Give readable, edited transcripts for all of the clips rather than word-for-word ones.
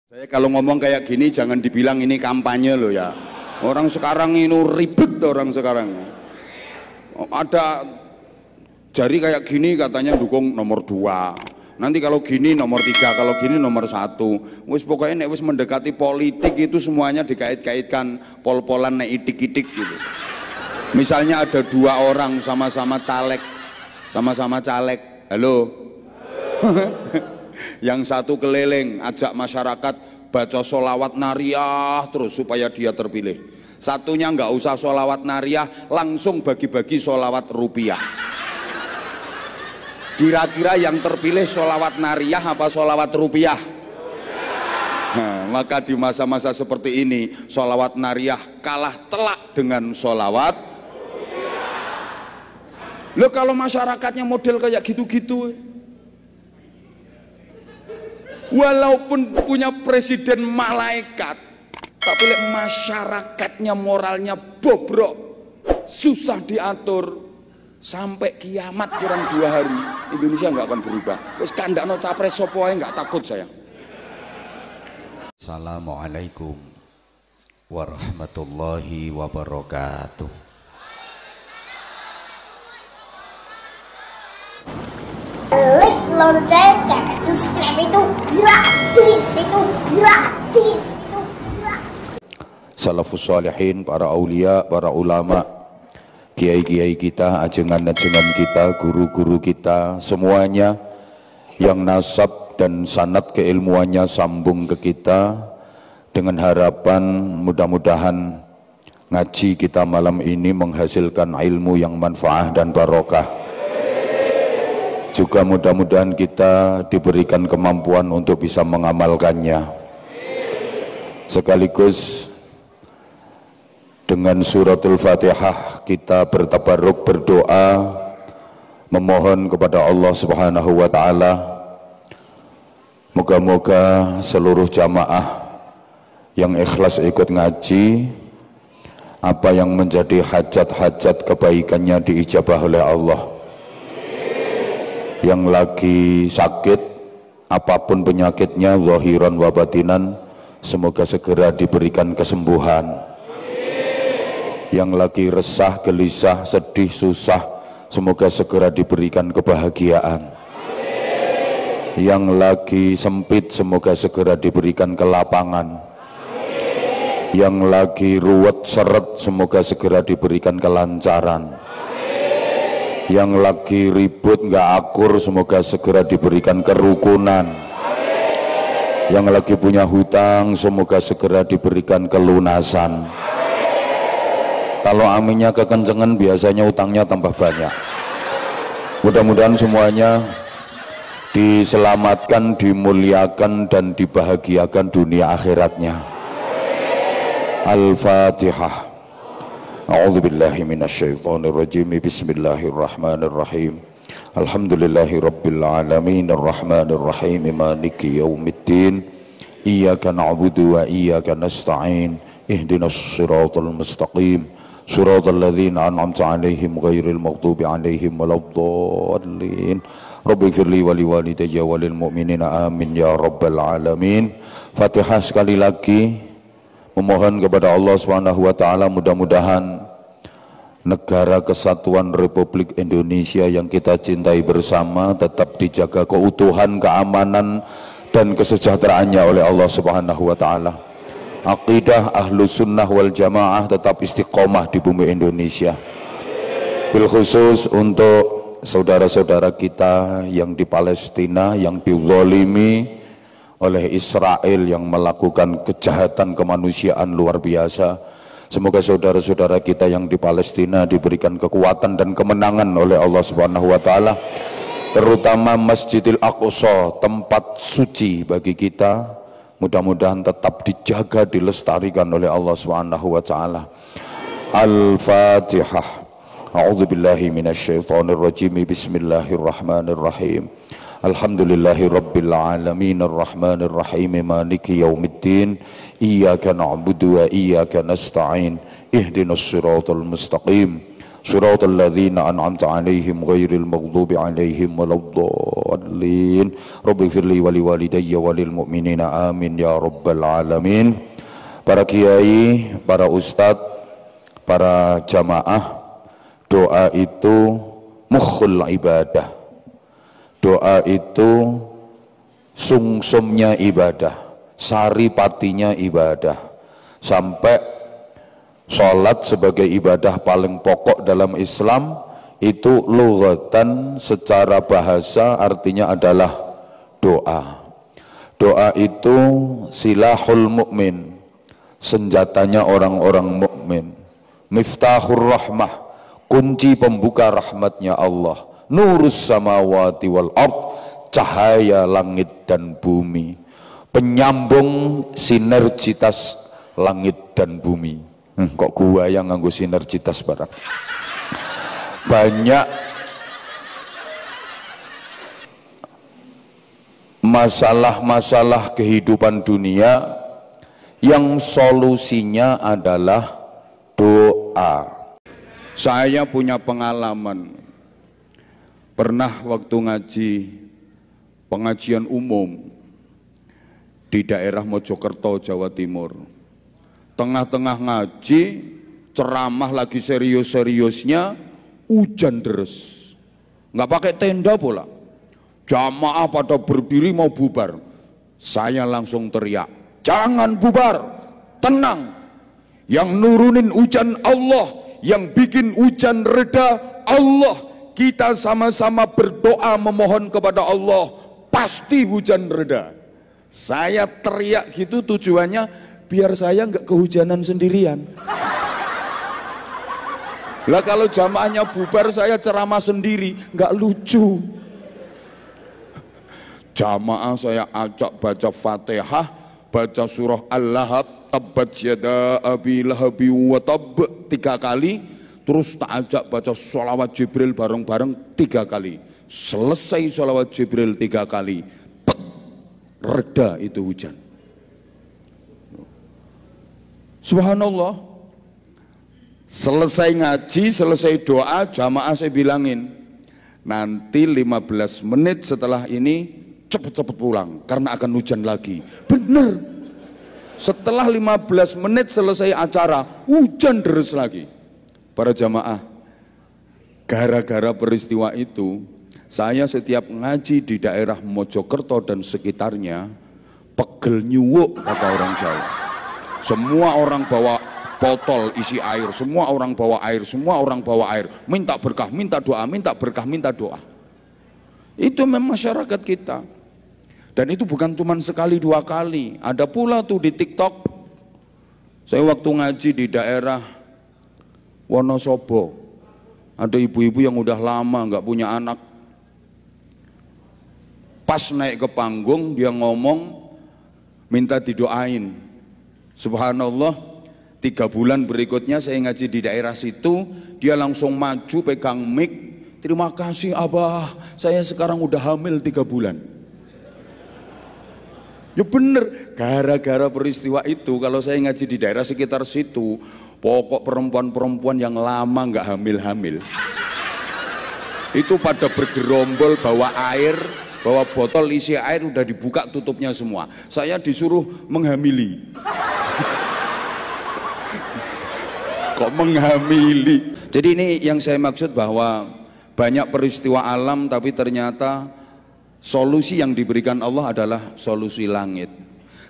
Saya kalau ngomong kayak gini jangan dibilang ini kampanye loh ya. Orang sekarang ini ribet orang sekarang. Ada jari kayak gini katanya dukung nomor 2. Nanti kalau gini nomor 3, kalau gini nomor 1. Wis pokoknya nek wis mendekati politik itu semuanya dikait-kaitkan pol-polan nek itik-itik gitu. Misalnya ada 2 orang sama-sama caleg. Halo. Yang satu keliling ajak masyarakat baca sholawat nariyah terus supaya dia terpilih. Satunya nggak usah sholawat nariyah, langsung bagi-bagi sholawat rupiah. Kira-kira yang terpilih sholawat nariyah apa sholawat rupiah? Nah, maka di masa-masa seperti ini sholawat nariyah kalah telak dengan sholawat rupiah. Loh kalau masyarakatnya model kayak gitu-gitu, walaupun punya presiden malaikat, tapi masyarakatnya moralnya bobrok, susah diatur, sampai kiamat kurang 2 hari Indonesia nggak akan berubah. Terus kandakno capres sopo ae nggak takut saya. Assalamualaikum warahmatullahi wabarakatuh. Klik lonceng dan subscribe itu gratis, Salafus salihin, para aulia, para ulama, kiai-kiai kita, ajengan-ajengan kita, guru-guru kita, semuanya yang nasab dan sanad keilmuannya sambung ke kita, dengan harapan mudah-mudahan ngaji kita malam ini menghasilkan ilmu yang manfaat dan barokah. Juga mudah-mudahan kita diberikan kemampuan untuk bisa mengamalkannya. Sekaligus dengan suratul Fatihah kita bertabarruk, berdoa, memohon kepada Allah Subhanahu wa taala, moga-moga seluruh jamaah yang ikhlas ikut ngaji, apa yang menjadi hajat-hajat kebaikannya diijabah oleh Allah. Yang lagi sakit, apapun penyakitnya, zahiran wa batinan, semoga segera diberikan kesembuhan. Yang lagi resah, gelisah, sedih, susah, semoga segera diberikan kebahagiaan. Yang lagi sempit, semoga segera diberikan kelapangan. Yang lagi ruwet, seret, semoga segera diberikan kelancaran. Yang lagi ribut nggak akur, semoga segera diberikan kerukunan. Yang lagi punya hutang, semoga segera diberikan kelunasan. Kalau aminnya kekencengan, biasanya utangnya tambah banyak. Mudah-mudahan semuanya diselamatkan, dimuliakan, dan dibahagiakan dunia akhiratnya. Al-Fatihah. A'udzu billahi minasyaitonir rajim. Bismillahirrahmanirrahim. Alhamdulillahi rabbil alamin arrahmanir rahim maliki yaumiddin. Iyyaka na'budu wa iyyaka nasta'in. Ihdinas siratal mustaqim. Siratal ladzina an'amta 'alaihim ghairil maghdubi 'alaihim waladdallin. Rabbighfirli wa liwalidayya wa lil mu'minina amin ya rabbal alamin. Fatihah sekali lagi. Memohon kepada Allah Subhanahu wa taala, mudah-mudahan negara kesatuan Republik Indonesia yang kita cintai bersama tetap dijaga keutuhan, keamanan, dan kesejahteraannya oleh Allah Subhanahu wa taala. Aqidah Ahlus Sunnah wal Jamaah tetap istiqomah di bumi Indonesia. Bil khusus untuk saudara-saudara kita yang di Palestina yang dizalimi oleh Israel yang melakukan kejahatan kemanusiaan luar biasa. Semoga saudara-saudara kita yang di Palestina diberikan kekuatan dan kemenangan oleh Allah Subhanahu wa taala, terutama Masjidil Aqsa, tempat suci bagi kita, mudah-mudahan tetap dijaga, dilestarikan oleh Allah Subhanahu wa taala. Al-Fatihah. A'udzu billahi minasyaitonir rajim. Bismillahirrahmanirrahim. Alhamdulillahi rabbil alamin arrahmanir rahim maliki yaumiddin. Iyyaka na'budu wa iyyaka nasta'in. Ihdinas siratal mustaqim. صراط الذين أنعمت عليهم غير المغضوب عليهم ولا الضالين رب اغفر لي ولوالدي وللمؤمنين آمين ya rabbal alamin. Para kiai, para ustadz, para jamaah, doa itu mukhul ibadah. Doa itu sumsumnya ibadah, saripatinya ibadah. Sampai sholat sebagai ibadah paling pokok dalam Islam itu lughatan, secara bahasa artinya adalah doa. Doa itu silahul mukmin, senjatanya orang-orang mukmin. Miftahur rahmah, kunci pembuka rahmatnya Allah. Nurus samawati wal ard, cahaya langit dan bumi, penyambung sinergitas langit dan bumi. Kok gua yang nganggo sinergitas barang? Banyak masalah-masalah kehidupan dunia yang solusinya adalah doa. Saya punya pengalaman. Pernah waktu ngaji pengajian umum di daerah Mojokerto, Jawa Timur. Tengah-tengah ngaji, ceramah lagi serius-seriusnya, hujan deres. Nggak pakai tenda pula. Jamaah pada berdiri mau bubar. Saya langsung teriak, jangan bubar, tenang. Yang nurunin hujan Allah, yang bikin hujan reda Allah. Kita sama-sama berdoa memohon kepada Allah, pasti hujan reda. Saya teriak gitu tujuannya biar saya nggak kehujanan sendirian. Lah kalau jamaahnya bubar saya ceramah sendiri, nggak lucu. Jamaah saya ajak baca Fatihah, baca surah Al-Lahab, tabbat yada abi lahabi wa tab 3 kali. Terus tak ajak baca sholawat Jibril bareng-bareng 3 kali. Selesai sholawat Jibril 3 kali, pet, reda itu hujan. Subhanallah. Selesai ngaji, selesai doa, jamaah saya bilangin, nanti 15 menit setelah ini cepet-cepet pulang karena akan hujan lagi. Bener. Setelah 15 menit selesai acara, hujan deres lagi. Para jamaah, gara-gara peristiwa itu, saya setiap ngaji di daerah Mojokerto dan sekitarnya, pegel nyuwuk kata orang Jawa. Semua orang bawa botol isi air, semua orang bawa air, semua orang bawa air, minta berkah, minta doa, minta berkah, minta doa. Itu memang masyarakat kita. Dan itu bukan cuma sekali 2 kali, ada pula tuh di TikTok. Saya waktu ngaji di daerah Wonosobo, ada ibu-ibu yang udah lama nggak punya anak. Pas naik ke panggung dia ngomong minta didoain. Subhanallah, 3 bulan berikutnya saya ngaji di daerah situ, dia langsung maju pegang mic, terima kasih Abah, saya sekarang udah hamil 3 bulan. Ya bener, gara-gara peristiwa itu kalau saya ngaji di daerah sekitar situ, pokok perempuan-perempuan yang lama nggak hamil-hamil itu pada bergerombol bawa air, bawa botol isi air, udah dibuka tutupnya semua. Saya disuruh menghamili. Kok menghamili? Jadi ini yang saya maksud, bahwa banyak peristiwa alam tapi ternyata solusi yang diberikan Allah adalah solusi langit.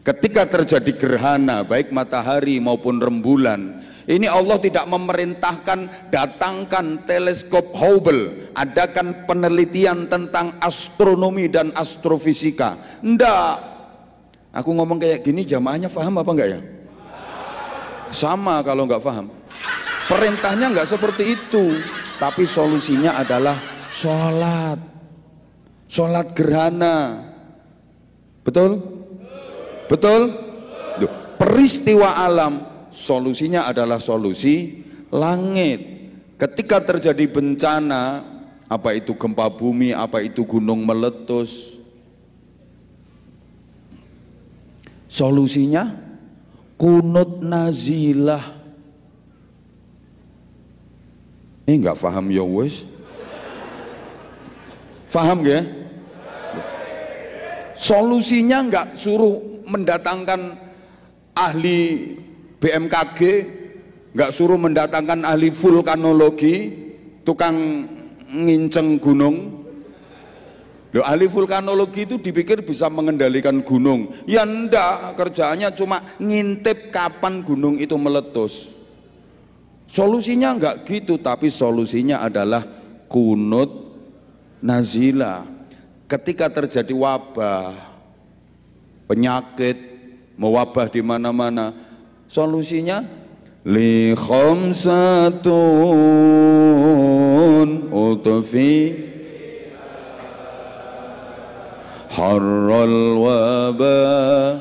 Ketika terjadi gerhana baik matahari maupun rembulan, ini Allah tidak memerintahkan datangkan teleskop Hubble, adakan penelitian tentang astronomi dan astrofisika. Enggak. Aku ngomong kayak gini jamaahnya paham apa enggak ya? Sama kalau enggak paham. Perintahnya enggak seperti itu, tapi solusinya adalah sholat. Sholat gerhana. Betul? Betul? Duh, peristiwa alam solusinya adalah solusi langit. Ketika terjadi bencana, apa itu gempa bumi, apa itu gunung meletus, solusinya kunut nazilah. Nggak paham ya wes. Paham ya? Solusinya nggak suruh mendatangkan ahli BMKG, nggak suruh mendatangkan ahli vulkanologi, tukang nginceng gunung. Loh, ahli vulkanologi itu dipikir bisa mengendalikan gunung. Ya enggak, kerjaannya cuma ngintip kapan gunung itu meletus. Solusinya enggak gitu, tapi solusinya adalah kunut nazila. Ketika terjadi wabah, penyakit mewabah di mana-mana, solusinya li khamsatun utfi harral wabail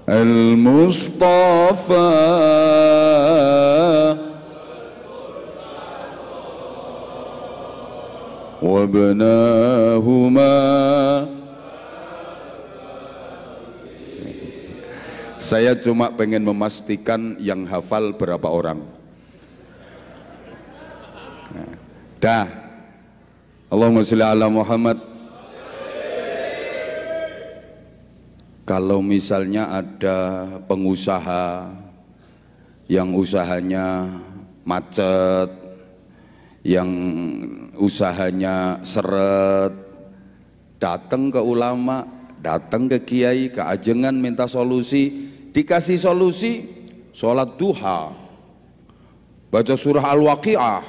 al-mustafa wabnahuma. Saya cuma pengen memastikan yang hafal berapa orang. Dah. Allahumma sholli ala Muhammad. Kalau misalnya ada pengusaha yang usahanya macet, yang usahanya seret, datang ke ulama, datang ke kiai, ke ajengan minta solusi, dikasih solusi, sholat duha, baca surah Al-Waqi'ah,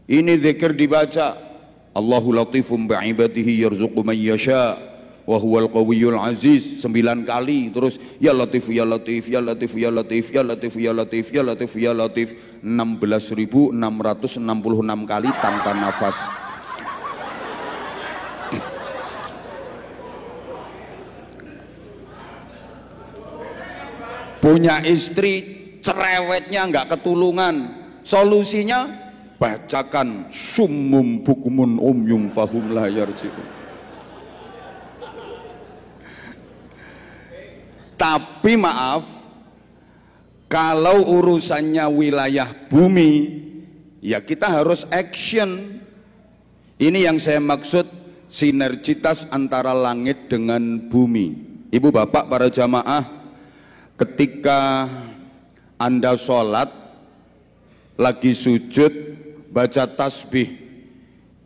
ini zikir dibaca, Allahu latifum bi'ibadihi yarzuqu man yasha wa huwal qawiyyul aziz 9 kali, terus ya latif ya latif ya latif ya latif ya latif ya latif ya latif ya latif 16.666 kali tanpa nafas. Punya istri cerewetnya nggak ketulungan, solusinya bacakan summum bukmun umyum fahum la yarji'un. Tapi maaf, kalau urusannya wilayah bumi, ya kita harus action. Ini yang saya maksud sinergitas antara langit dengan bumi. Ibu bapak para jamaah, ketika Anda sholat, lagi sujud, baca tasbih,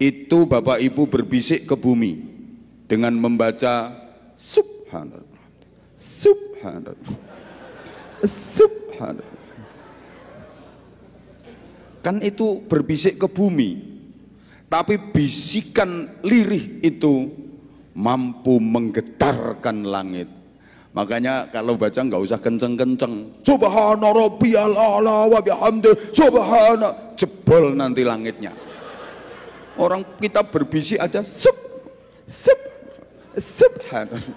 itu bapak ibu berbisik ke bumi dengan membaca subhanallah, subhanallah, subhanallah. Kan itu berbisik ke bumi, tapi bisikan lirih itu mampu menggetarkan langit. Makanya kalau baca nggak usah kenceng-kenceng, subhana rabbiyal a'la wa bihamdi subhana, jebol nanti langitnya. Orang kita berbisik aja subhanallah,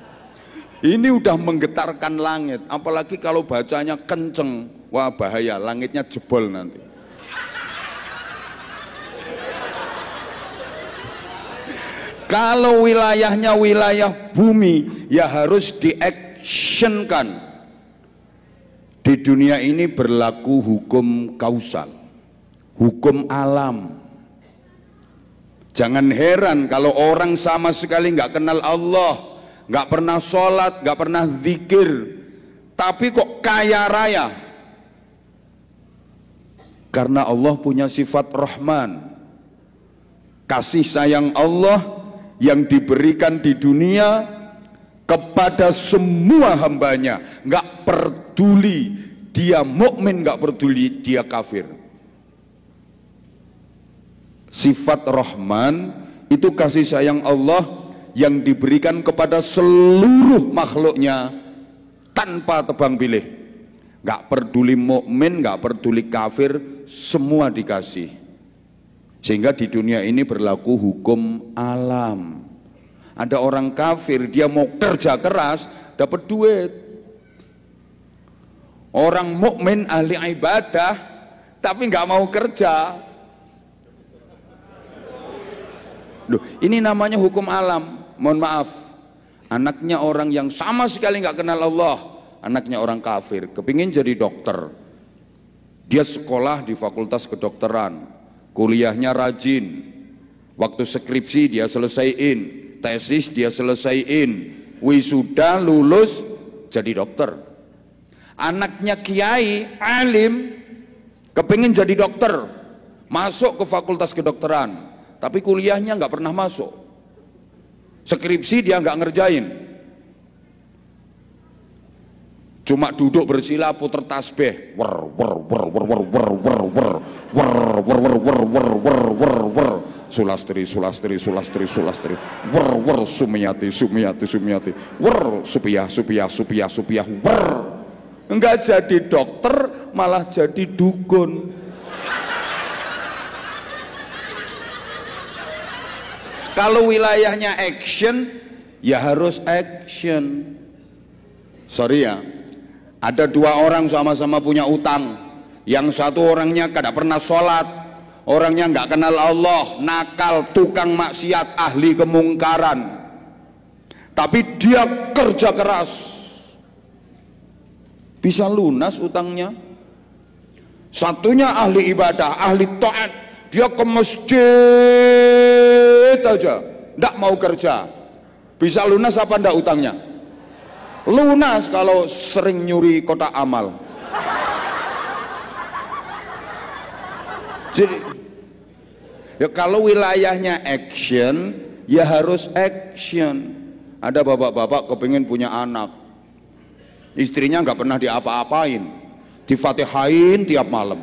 ini udah menggetarkan langit, apalagi kalau bacanya kenceng, wah bahaya, langitnya jebol nanti. Kalau wilayahnya wilayah bumi, ya harus diactionkan. Di dunia ini berlaku hukum kausal, hukum alam. Jangan heran kalau orang sama sekali nggak kenal Allah, nggak pernah sholat, nggak pernah zikir, tapi kok kaya raya. Karena Allah punya sifat Rahman, kasih sayang Allah yang diberikan di dunia kepada semua hambanya, nggak peduli dia mukmin, nggak peduli dia kafir. Sifat Rahman itu kasih sayang Allah yang diberikan kepada seluruh makhluknya tanpa tebang pilih, nggak peduli mukmin, nggak peduli kafir, semua dikasih. Sehingga di dunia ini berlaku hukum alam. Ada orang kafir, dia mau kerja keras dapat duit. Orang mukmin ahli ibadah tapi nggak mau kerja. Loh, ini namanya hukum alam. Mohon maaf, anaknya orang yang sama sekali nggak kenal Allah, anaknya orang kafir, kepingin jadi dokter. Dia sekolah di fakultas kedokteran, kuliahnya rajin, waktu skripsi dia selesaiin, tesis dia selesaiin, wisuda lulus jadi dokter. Anaknya kiai alim, kepingin jadi dokter, masuk ke fakultas kedokteran, tapi kuliahnya nggak pernah masuk, skripsi dia nggak ngerjain, cuma duduk bersila puter tasbih, sulastri sulastri sulastri sulastri, sumiyati sumiyati sumiyati, supiyah supiyah supiyah supiyah, enggak jadi dokter malah jadi dukun. Kalau wilayahnya action, ya harus action. Sorry ya, ada dua orang sama-sama punya utang. Yang satu orangnya tidak pernah sholat, orangnya nggak kenal Allah, nakal, tukang maksiat, ahli kemungkaran. Tapi dia kerja keras, bisa lunas utangnya. Satunya ahli ibadah, ahli taat, dia ke masjid aja, nggak mau kerja. Bisa lunas apa ndak utangnya? Lunas kalau sering nyuri kotak amal. Jadi ya kalau wilayahnya action, ya harus action. Ada bapak-bapak kepingin punya anak, istrinya nggak pernah diapa-apain, difatihain tiap malam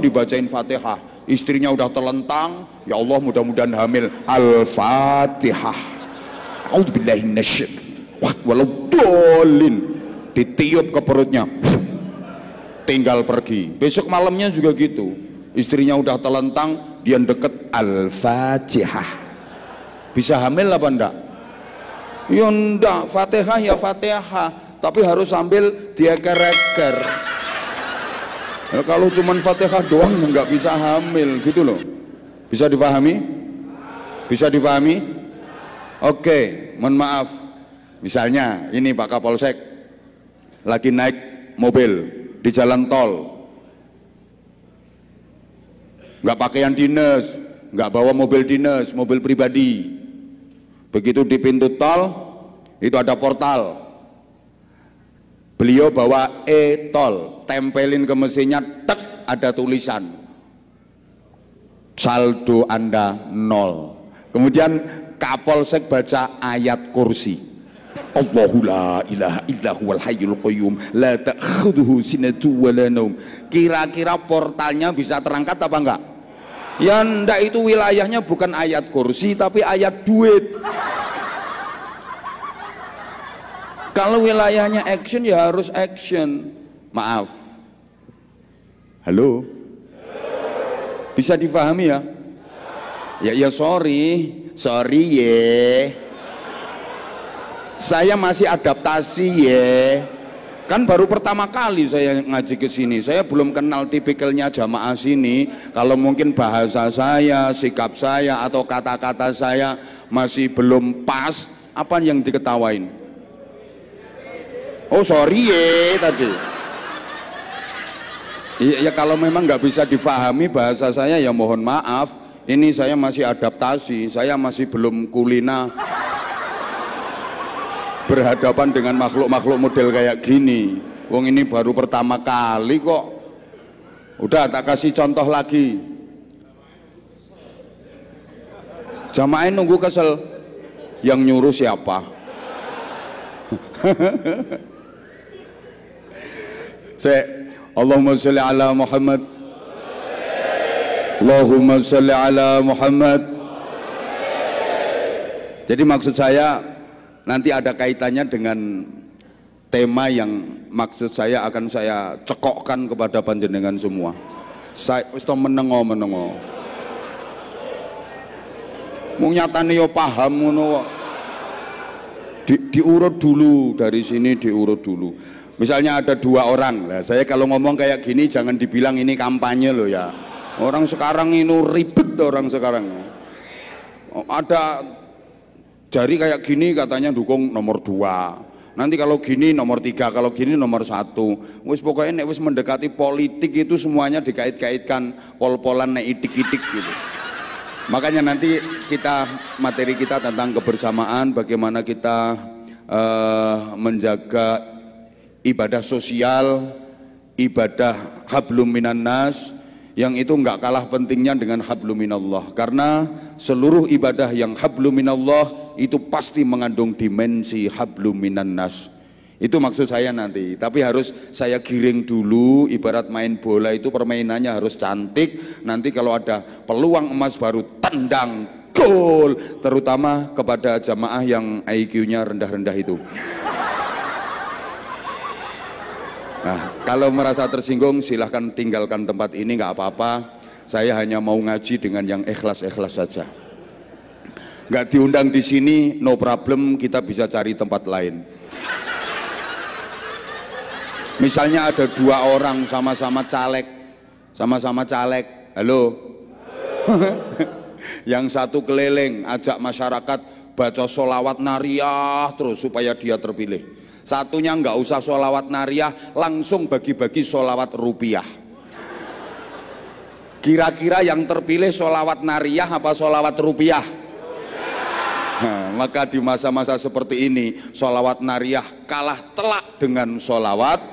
dibacain fatihah, istrinya udah terlentang, ya Allah mudah-mudahan hamil, al-fatihah, a'udzubillahi minasyaitonir, walau dolin, ditiup ke perutnya, tinggal pergi. Besok malamnya juga gitu, istrinya udah telentang, dia deket, al-fatihah. Bisa hamil apa enggak? Ya enggak, fatihah ya fatihah, tapi harus sambil dia kereker. Ya, kalau cuman fatihah doang ya nggak bisa hamil gitu loh. Bisa dipahami? Bisa dipahami? Oke, mohon maaf. Misalnya ini Pak Kapolsek lagi naik mobil di jalan tol, nggak pakaian dinas, nggak bawa mobil dinas, mobil pribadi. Begitu di pintu tol itu ada portal, beliau bawa e-tol, tempelin ke mesinnya, tek, ada tulisan saldo Anda 0. Kemudian Kapolsek baca ayat kursi, Allahu la ilaha illa huwal hayyul qayyum la ta'khudhuhu sinatun wa la naum. Kira-kira portalnya bisa terangkat apa enggak? Ya ndak, itu wilayahnya bukan ayat kursi tapi ayat duit. Kalau wilayahnya action ya harus action. Maaf. Halo? Bisa difahami ya? Ya sorry ye. Saya masih adaptasi ye. Kan baru pertama kali saya ngaji ke sini. Saya belum kenal tipikalnya jamaah sini. Kalau mungkin bahasa saya, sikap saya atau kata-kata saya masih belum pas, apa yang diketawain? Oh sorry ye tadi. Ya kalau memang nggak bisa difahami bahasa saya ya mohon maaf. Ini saya masih adaptasi, saya masih belum kulina berhadapan dengan makhluk-makhluk model kayak gini. Wong ini baru pertama kali kok. Udah tak kasih contoh lagi. Jamaah nunggu kesel. Yang nyuruh siapa? Allahumma sholli ala Muhammad, Allahumma sholli ala Muhammad. Jadi maksud saya nanti ada kaitannya dengan tema yang maksud saya akan saya cekokkan kepada panjenengan semua. Saya wis menengo mung nyatane yo paham ngono. Diurut dulu dari sini, diurut dulu. Misalnya ada dua orang, nah, saya kalau ngomong kayak gini jangan dibilang ini kampanye loh ya. Orang sekarang ini ribet, orang sekarang. Ada jari kayak gini katanya dukung nomor 2, Nanti kalau gini nomor 3, kalau gini nomor 1. Wis pokoknya nek wis mendekati politik itu semuanya dikait-kaitkan, pol-polan nek itik-itik gitu. Makanya nanti materi kita tentang kebersamaan, bagaimana kita menjaga ibadah sosial, ibadah hablum minan nas, yang itu enggak kalah pentingnya dengan hablum minallah, karena seluruh ibadah yang hablum minallah itu pasti mengandung dimensi hablum minan nas. Itu maksud saya nanti, tapi harus saya giring dulu. Ibarat main bola itu permainannya harus cantik. Nanti kalau ada peluang emas baru tendang gol, terutama kepada jamaah yang IQ-nya rendah-rendah itu. Nah, kalau merasa tersinggung silahkan tinggalkan tempat ini, nggak apa-apa. Saya hanya mau ngaji dengan yang ikhlas-ikhlas saja. Nggak diundang di sini, no problem, kita bisa cari tempat lain. Misalnya ada 2 orang sama-sama caleg, halo, yang satu keliling ajak masyarakat baca sholawat nariyah terus supaya dia terpilih. Satunya nggak usah sholawat nariyah, langsung bagi-bagi sholawat rupiah. Kira-kira yang terpilih sholawat nariyah apa sholawat rupiah? Nah, maka di masa-masa seperti ini sholawat nariyah kalah telak dengan sholawat.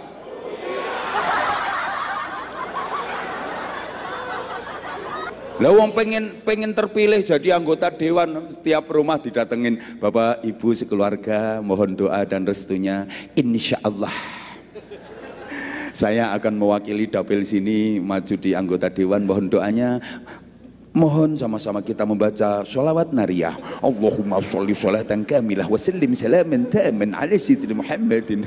Lah wong pengen terpilih jadi anggota dewan, setiap rumah didatengin, Bapak Ibu sekeluarga mohon doa dan restunya, insya Allah saya akan mewakili dapil sini maju di anggota dewan, mohon doanya. Mohon sama-sama kita membaca sholawat nariyah. Allahumma sholli sholatan kamilah wa sallim salaman taman ala sayyidina Muhammadin.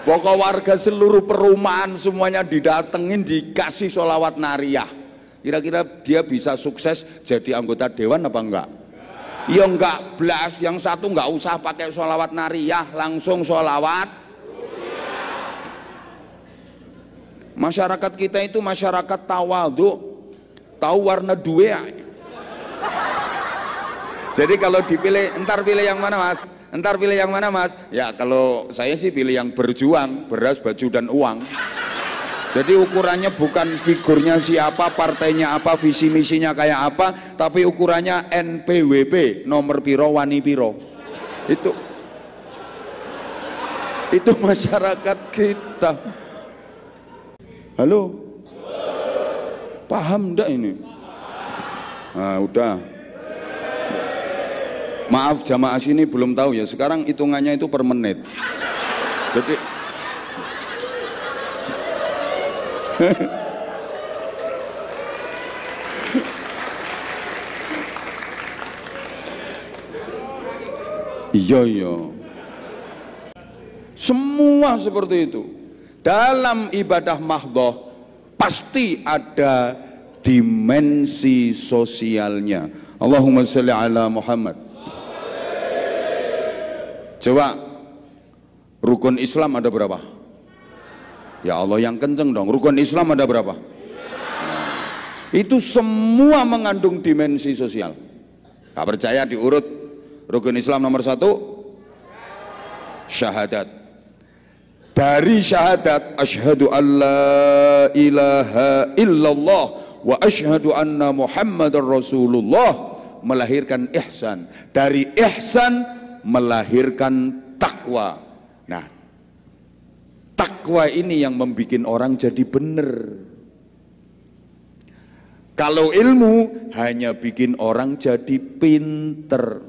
Pokok warga seluruh perumahan semuanya didatengin, dikasih sholawat nariyah. Kira-kira dia bisa sukses jadi anggota dewan apa enggak? Ya enggak blas. Yang satu enggak usah pakai sholawat nariyah, langsung sholawat. Masyarakat kita itu masyarakat tawadhu, tahu warna duwe. Jadi kalau dipilih, entar pilih yang mana mas? Entar pilih yang mana mas? Ya kalau saya sih pilih yang berjuang, beras, baju dan uang. Jadi ukurannya bukan figurnya siapa, partainya apa, visi misinya kayak apa, tapi ukurannya NPWP, nomor piro, wani piro. Itu masyarakat kita. Halo, paham enggak ini? Nah udah. Maaf jamaah sini belum tahu ya, sekarang hitungannya itu per menit. Jadi iya semua seperti itu. Dalam ibadah mahdhah pasti ada dimensi sosialnya. Allahumma sholli ala Muhammad. Coba rukun Islam ada berapa? Ya Allah yang kenceng dong. Rukun Islam ada berapa? Itu semua mengandung dimensi sosial. Gak percaya diurut. Rukun Islam nomor 1 syahadat. Dari syahadat asyhadu an la ilaha illallah wa asyhadu anna muhammadar rasulullah melahirkan ihsan. Dari ihsan melahirkan takwa. Nah, takwa ini yang membuat orang jadi benar. Kalau ilmu hanya bikin orang jadi pinter.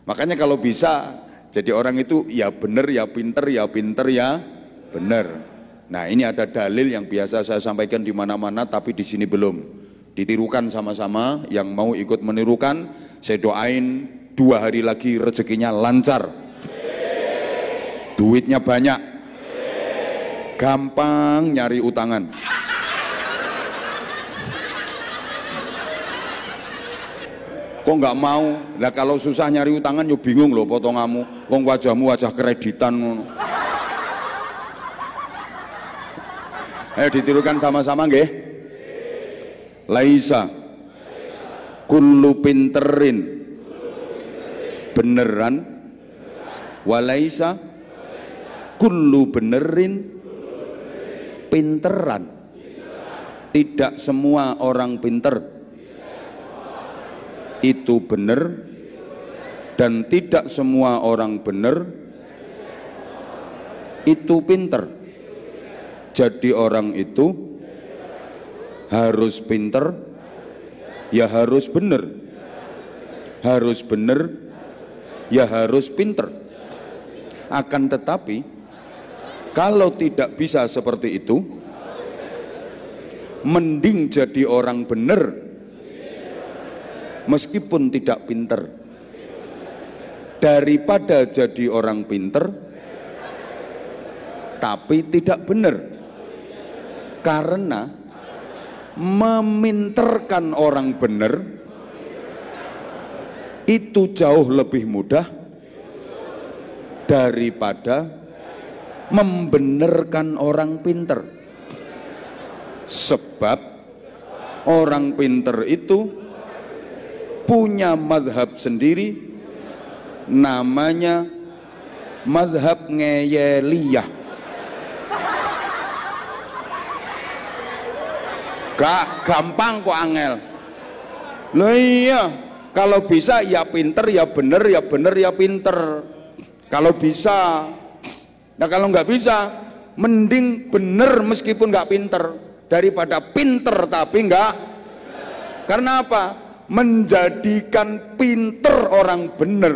Makanya kalau bisa jadi orang itu ya benar, ya pinter, ya pinter, ya benar. Nah ini ada dalil yang biasa saya sampaikan di mana-mana, tapi di sini belum. Ditirukan sama-sama. Yang mau ikut menirukan, saya doain 2 hari lagi rezekinya lancar, duitnya banyak, gampang nyari utangan. Kok nggak mau? Lah kalau susah nyari utangan yo bingung loh potonganmu. Wong wajahmu wajah kreditan. Ayo ditirukan sama-sama nggih. Laisa kullu pinterin beneran walaisa kullu benerin pinteran. Tidak semua orang pinter itu benar, dan tidak semua orang benar itu pinter. Jadi orang itu harus pinter, ya harus benar, harus benar, ya harus pinter. Akan tetapi kalau tidak bisa seperti itu, mending jadi orang benar meskipun tidak pinter, daripada jadi orang pinter tapi tidak benar. Karena meminterkan orang benar itu jauh lebih mudah daripada membenarkan orang pinter. Sebab orang pinter itu punya mazhab sendiri, namanya mazhab ngeyeliyah. Gak gampang kok angel. Lah iya, kalau bisa ya pinter ya bener, ya bener ya pinter. Kalau bisa. Nah kalau nggak bisa, mending bener meskipun nggak pinter daripada pinter tapi nggak. Karena apa? Menjadikan pinter orang bener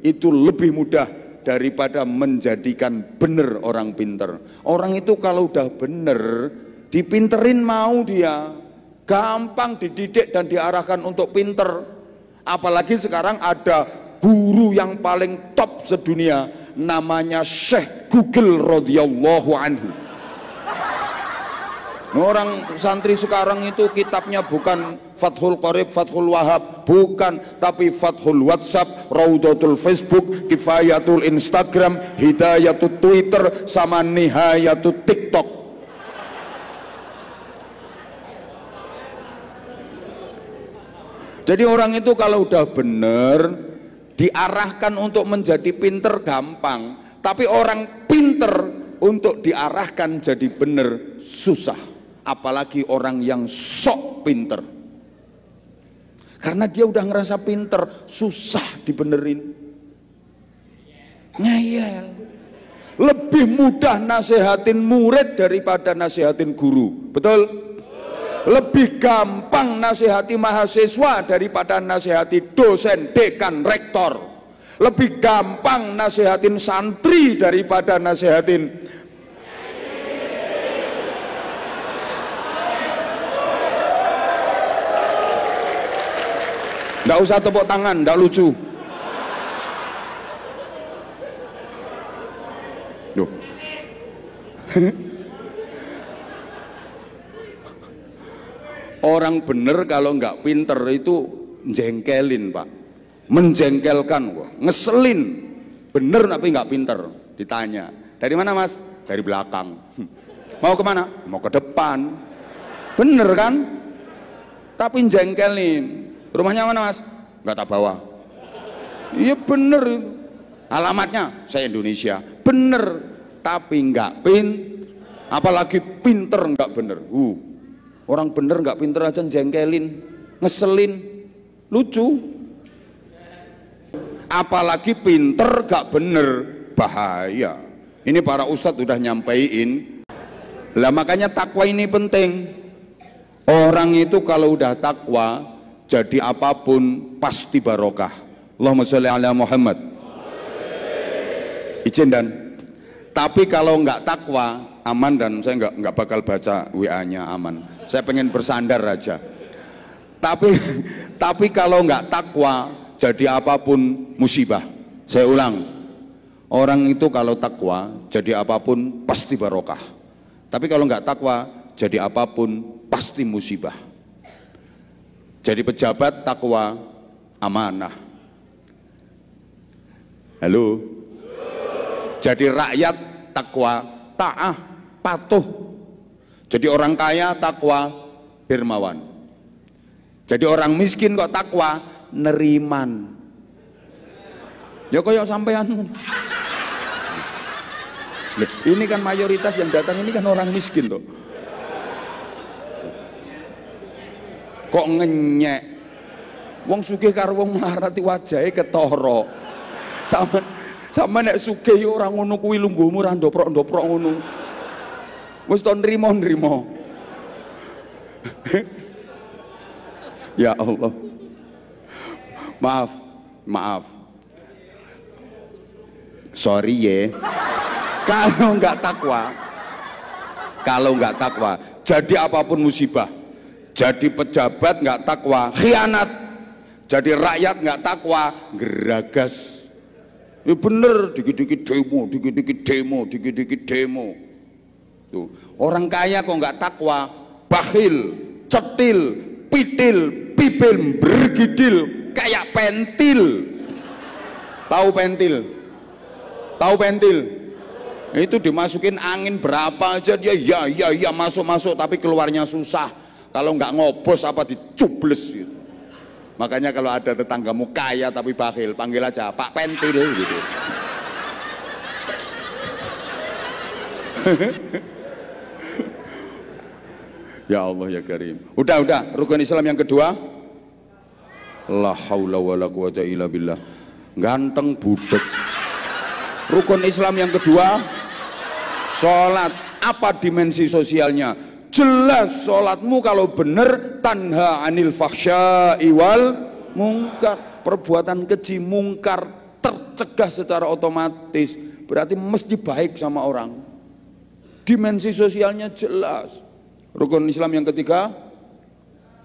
itu lebih mudah daripada menjadikan bener orang pinter. Orang itu kalau udah bener, dipinterin mau dia, gampang dididik dan diarahkan untuk pinter. Apalagi sekarang ada guru yang paling top sedunia, namanya Syekh Google radhiyallahu anhu. Orang santri sekarang itu kitabnya bukan Fathul Qorib, Fathul Wahab, bukan, tapi Fathul WhatsApp, Raudatul Facebook, Kifayatul Instagram, Hidayatul Twitter, sama Nihayatul TikTok. Jadi orang itu kalau udah bener, diarahkan untuk menjadi pinter gampang, tapi orang pinter untuk diarahkan jadi bener susah. Apalagi orang yang sok pinter, karena dia udah ngerasa pinter, susah dibenerin, ngeyel. Lebih mudah nasehatin murid daripada nasehatin guru, betul? Lebih gampang nasihati mahasiswa daripada nasihati dosen, dekan, rektor. Lebih gampang nasihatin santri daripada nasihatin. Nggak usah tepuk tangan, nggak lucu. Duh. Orang bener kalau nggak pinter itu jengkelin, Pak, menjengkelkan, ngeselin. Bener tapi nggak pinter, ditanya dari mana Mas? Dari belakang. Mau kemana? Mau ke depan. Bener kan? Tapi jengkelin. Rumahnya mana Mas? Nggak tak bawa. Iya bener. Alamatnya saya Indonesia. Bener tapi nggak apalagi pinter nggak bener. Orang bener nggak pinter aja jengkelin, ngeselin, lucu. Apalagi pinter nggak bener, bahaya. Ini para ustadz udah nyampein. Lah makanya takwa ini penting. Orang itu kalau udah takwa, jadi apapun pasti barokah. Allahumma sholli ala Muhammad. Izin dan. Tapi kalau nggak takwa, aman, dan saya nggak bakal baca WA-nya aman. Saya pengen bersandar aja. Tapi kalau nggak takwa, jadi apapun musibah. Saya ulang, orang itu kalau takwa, jadi apapun pasti barokah. Tapi kalau nggak takwa, jadi apapun pasti musibah. Jadi pejabat takwa, amanah. Halo. Jadi rakyat takwa, taah, patuh. Jadi orang kaya takwa, dermawan. Jadi orang miskin kok takwa, neriman. Ya kaya sampean. Loh, ini kan mayoritas yang datang ini kan orang miskin tuh. Kok ngenyek? Wong sugih karo wong melarat wajahe ketara. Sama nek sugih yo ora ngono kuwi lungguhmu ora ndoprok-ndoprok ngono. Wis to nrimo-nrimo. Ya Allah. Maaf. Sorry ya. Kalau nggak takwa, jadi apapun musibah. Jadi pejabat nggak takwa, khianat. Jadi rakyat nggak takwa, geragas. Ya bener, dikit-dikit demo. Tuh. Orang kaya kok nggak takwa, bakhil, cetil, pitil, pipil, bergidil, kayak pentil. Tahu pentil? Itu dimasukin angin berapa aja dia ya masuk tapi keluarnya susah. Kalau nggak ngobos apa dicubles gitu. Makanya kalau ada tetanggamu kaya tapi bakhil, panggil aja Pak Pentil gitu. Ya Allah ya Karim. Udah rukun Islam yang kedua, la haula wala quwata illa billah. Ganteng budek. Rukun Islam yang kedua, sholat. Apa dimensi sosialnya? Jelas sholatmu kalau benar tanha anil fahsya'i wal mungkar. Perbuatan keji mungkar tercegah secara otomatis. Berarti mesti baik sama orang. Dimensi sosialnya jelas. Rukun Islam yang ketiga,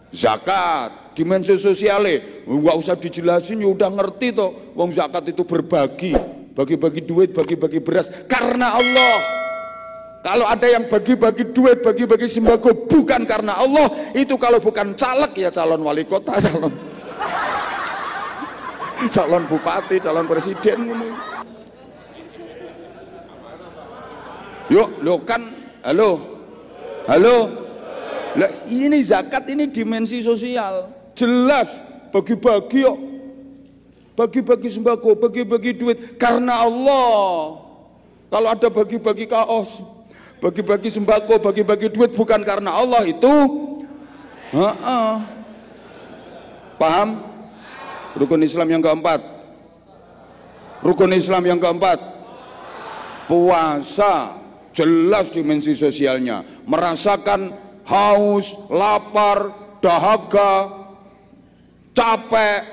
zakat. Dimensi sosialnya nggak usah dijelasin, ya udah ngerti toh. Wong zakat itu berbagi, bagi-bagi duit, bagi-bagi beras karena Allah. Kalau ada yang bagi-bagi duit, bagi-bagi sembako bukan karena Allah, itu kalau bukan caleg ya calon wali kota, calon bupati, calon presiden. Yuk, lo kan, halo. Lah, ini zakat, ini dimensi sosial. Jelas bagi-bagi yuk. Bagi-bagi sembako, bagi-bagi duit karena Allah. Kalau ada bagi-bagi kaos, bagi-bagi sembako, bagi-bagi duit bukan karena Allah, itu paham? Rukun Islam yang keempat, puasa. Jelas dimensi sosialnya, merasakan haus, lapar, dahaga, capek,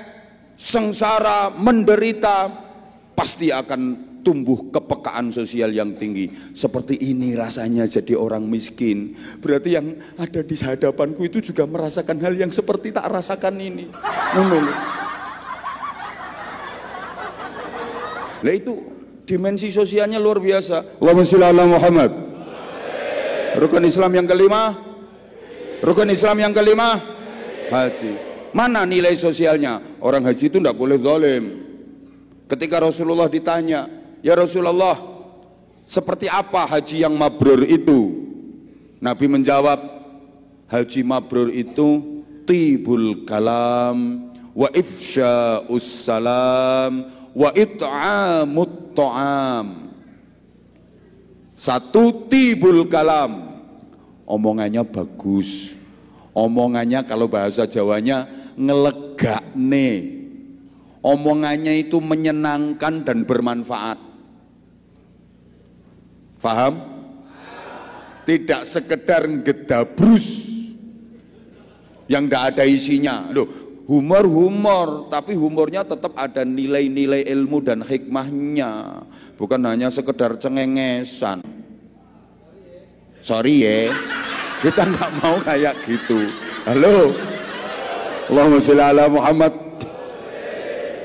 sengsara, menderita, pasti akan tumbuh kepekaan sosial yang tinggi. Seperti ini rasanya jadi orang miskin. Berarti yang ada di hadapanku itu juga merasakan hal yang seperti tak rasakan ini. Nah itu dimensi sosialnya luar biasa. Allahumma sholli ala Muhammad. Rukun Islam yang kelima, haji. Mana nilai sosialnya? Orang haji itu tidak boleh zalim. Ketika Rasulullah ditanya, ya Rasulullah, seperti apa haji yang mabrur itu? Nabi menjawab, haji mabrur itu tibul kalam wa ifsya'us salam wa it'amut ta'am. Satu, tibul kalam, omongannya bagus, omongannya kalau bahasa Jawanya ngelegakne, omongannya itu menyenangkan dan bermanfaat. Faham? Tidak sekedar gedabrus yang tidak ada isinya. Loh, humor, tapi humornya tetap ada nilai-nilai ilmu dan hikmahnya, bukan hanya sekedar cengengesan. Sorry ya, kita nggak mau kayak gitu. Halo, Allahumma sholli ala Muhammad.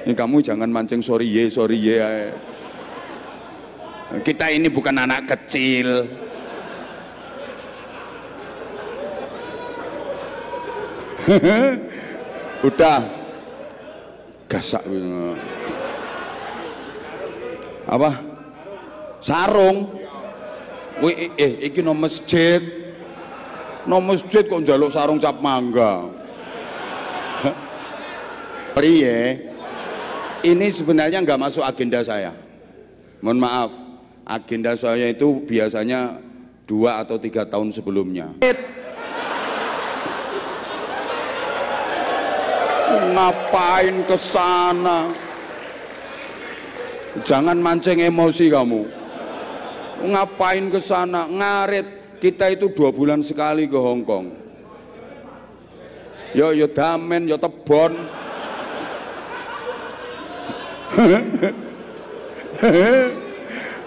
Ini kamu jangan mancing sorry ya. Kita ini bukan anak kecil. Udah gasak apa sarung iki no masjid kok njaluk sarung cap mangga. Priye, ini sebenarnya nggak masuk agenda saya, mohon maaf. agenda saya itu biasanya 2 atau 3 tahun sebelumnya. Ngapain ke sana? Jangan mancing emosi kamu. Ngapain ke sana? Ngarit. Kita itu 2 bulan sekali ke Hong Kong. Yo damen, yo tebon.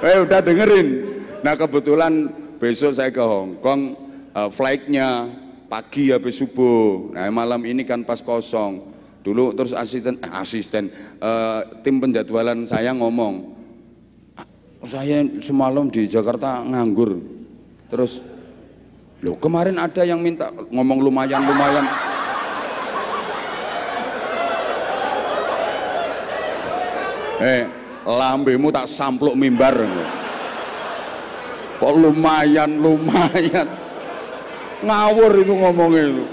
Udah dengerin. Nah kebetulan besok saya ke Hong Kong, flightnya pagi habis subuh. Nah malam ini kan pas kosong. Dulu terus asisten tim penjadwalan saya ngomong, saya semalam di Jakarta nganggur. Terus, loh kemarin ada yang minta ngomong lumayan. Lambemu tak sampluk mimbar. Kok lumayan. Ngawur itu ngomongnya itu.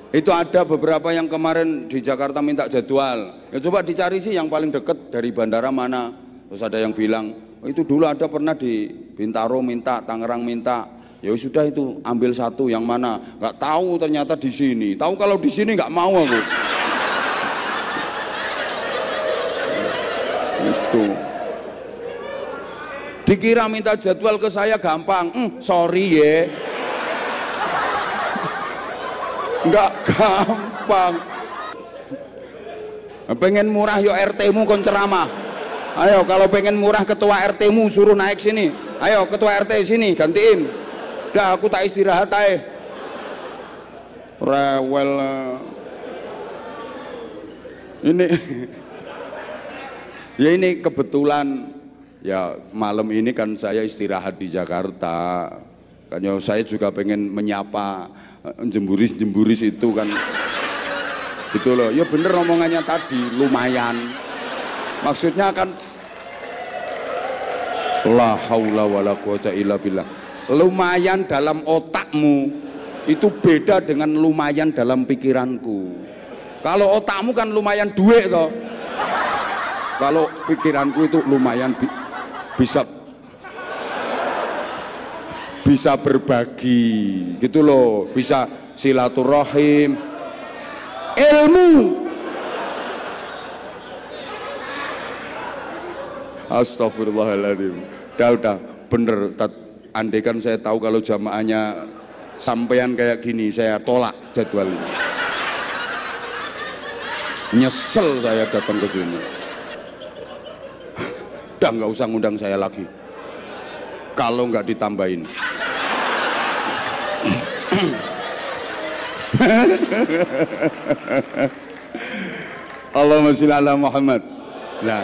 Itu ada beberapa yang kemarin di Jakarta minta jadwal. Ya coba dicari sih yang paling deket dari bandara mana. Terus ada yang bilang, oh, itu dulu ada pernah di Bintaro minta, Tangerang minta. Ya sudah itu ambil satu yang mana. Nggak tahu ternyata di sini. Tahu kalau di sini nggak mau aku. Itu. Dikira minta jadwal ke saya gampang. Sorry ya. Enggak gampang. Pengen murah yo RT-mu kon ceramah. Ayo kalau pengen murah ketua RT-mu suruh naik sini. Ayo ketua RT sini gantiin. Udah aku tak istirahat aja. Rewel. Ini ya ini kebetulan ya malam ini kan saya istirahat di Jakarta. Kan saya juga pengen menyapa jemburis itu kan gitu loh. Ya bener omongannya tadi, lumayan maksudnya kan la haula wala quwata illa billah. Lumayan dalam otakmu itu beda dengan lumayan dalam pikiranku. Kalau otakmu kan lumayan duit toh, kalau pikiranku itu lumayan bisa berbagi gitu loh, bisa silaturahim, ilmu. Astagfirullahaladzim. Udah bener Ustaz. Andaikan saya tahu kalau jamaahnya sampean kayak gini, saya tolak jadwal ini. Nyesel saya datang ke sini. Udah nggak usah ngundang saya lagi kalau nggak ditambahin. Allahumma sholli ala Muhammad. Nah,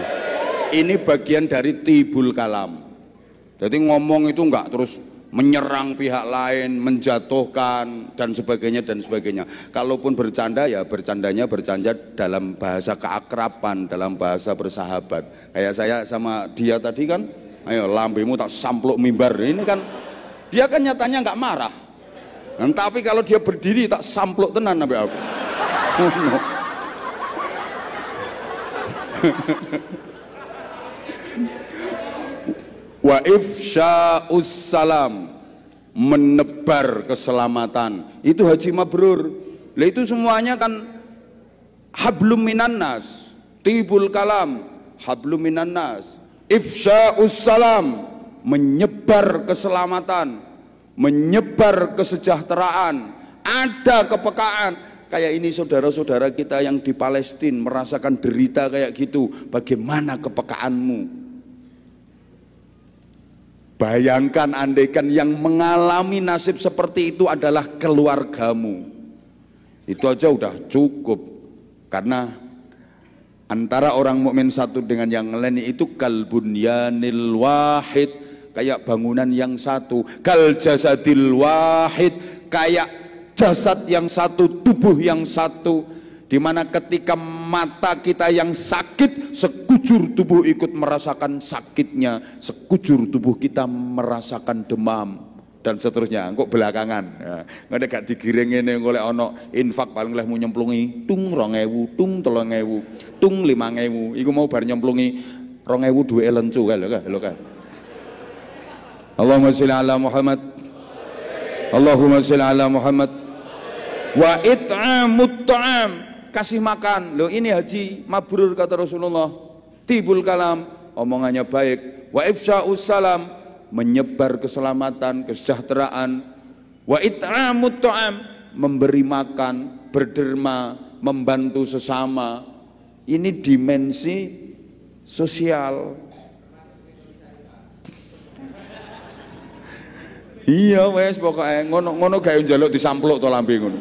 ini bagian dari tibul kalam. Jadi ngomong itu enggak terus menyerang pihak lain, menjatuhkan dan sebagainya. Kalaupun bercanda ya bercandanya bercanda dalam bahasa keakraban, dalam bahasa bersahabat. Kayak saya sama dia tadi kan, ayo lambemu tak sampluk mimbar. Ini kan dia kan nyatanya enggak marah. Nah, tapi kalau dia berdiri tak sampluk tenan sampai aku. Wa ifsya'us salam, menebar keselamatan, itu haji mabrur. Lah itu semuanya kan hablum minan nas, tibul kalam, hablum minan nas, ifsya'us salam, menyebar keselamatan, menyebar kesejahteraan, ada kepekaan. Kayak ini saudara-saudara kita yang di Palestina merasakan derita kayak gitu, bagaimana kepekaanmu? Bayangkan andaikan yang mengalami nasib seperti itu adalah keluargamu, itu aja udah cukup. Karena antara orang mukmin satu dengan yang lain itu kalbunyanil wahid, kayak bangunan yang satu, kal jasadil wahid, kayak jasad yang satu, tubuh yang satu, dimana ketika mata kita yang sakit, sekujur tubuh ikut merasakan sakitnya, sekujur tubuh kita merasakan demam dan seterusnya. Kok belakangan nggak gak digiring ini oleh ono infak paling leh mau nyemplungi tung 2000, tung 3000, tung 5000, iku mau bar nyemplungi 2000 duwe lencu kae lho kae. Allahumma sholli ala Muhammad. Allahumma sholli ala Muhammad. Wa it'amut ta'am, kasih makan. Loh ini haji mabrur kata Rasulullah. Tibul kalam, omongannya baik. Wa ifsya'us salam, menyebar keselamatan, kesejahteraan. Wa it'amut ta'am, memberi makan, berderma, membantu sesama. Ini dimensi sosial. Iya wes pokoknya ngono gawe njaluk disampluk to lambe ngono.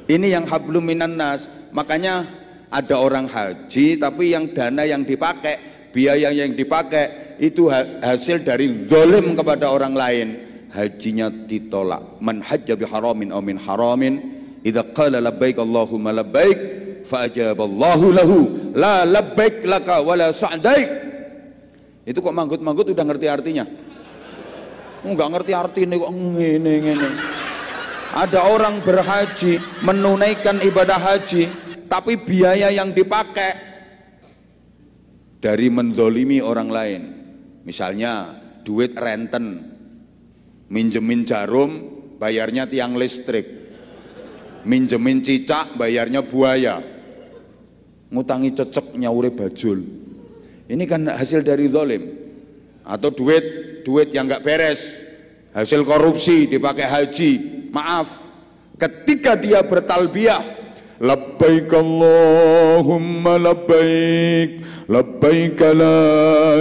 Ini yang hablum minan nas. Makanya ada orang haji tapi yang dana yang dipakai, biaya yang dipakai itu hasil dari zalim kepada orang lain, hajinya ditolak. Man hajja bi haramin aw min haramin idza qala labbaik Allahumma labbaik fa ajaballahu lahu la labbaik laka wala sa'daik. Itu kok manggut-manggut udah ngerti artinya? Enggak ngerti artinya kok ngene. Ada orang berhaji menunaikan ibadah haji tapi biaya yang dipakai dari mendolimi orang lain. Misalnya duit renten, minjemin jarum bayarnya tiang listrik, minjemin cicak bayarnya buaya, ngutangi cecek nyaure bajul. Ini kan hasil dari zalim. Atau duit yang nggak beres, hasil korupsi dipakai haji. Maaf, ketika dia bertalbiyah, labbaik Allahumma labbaik, labbaik la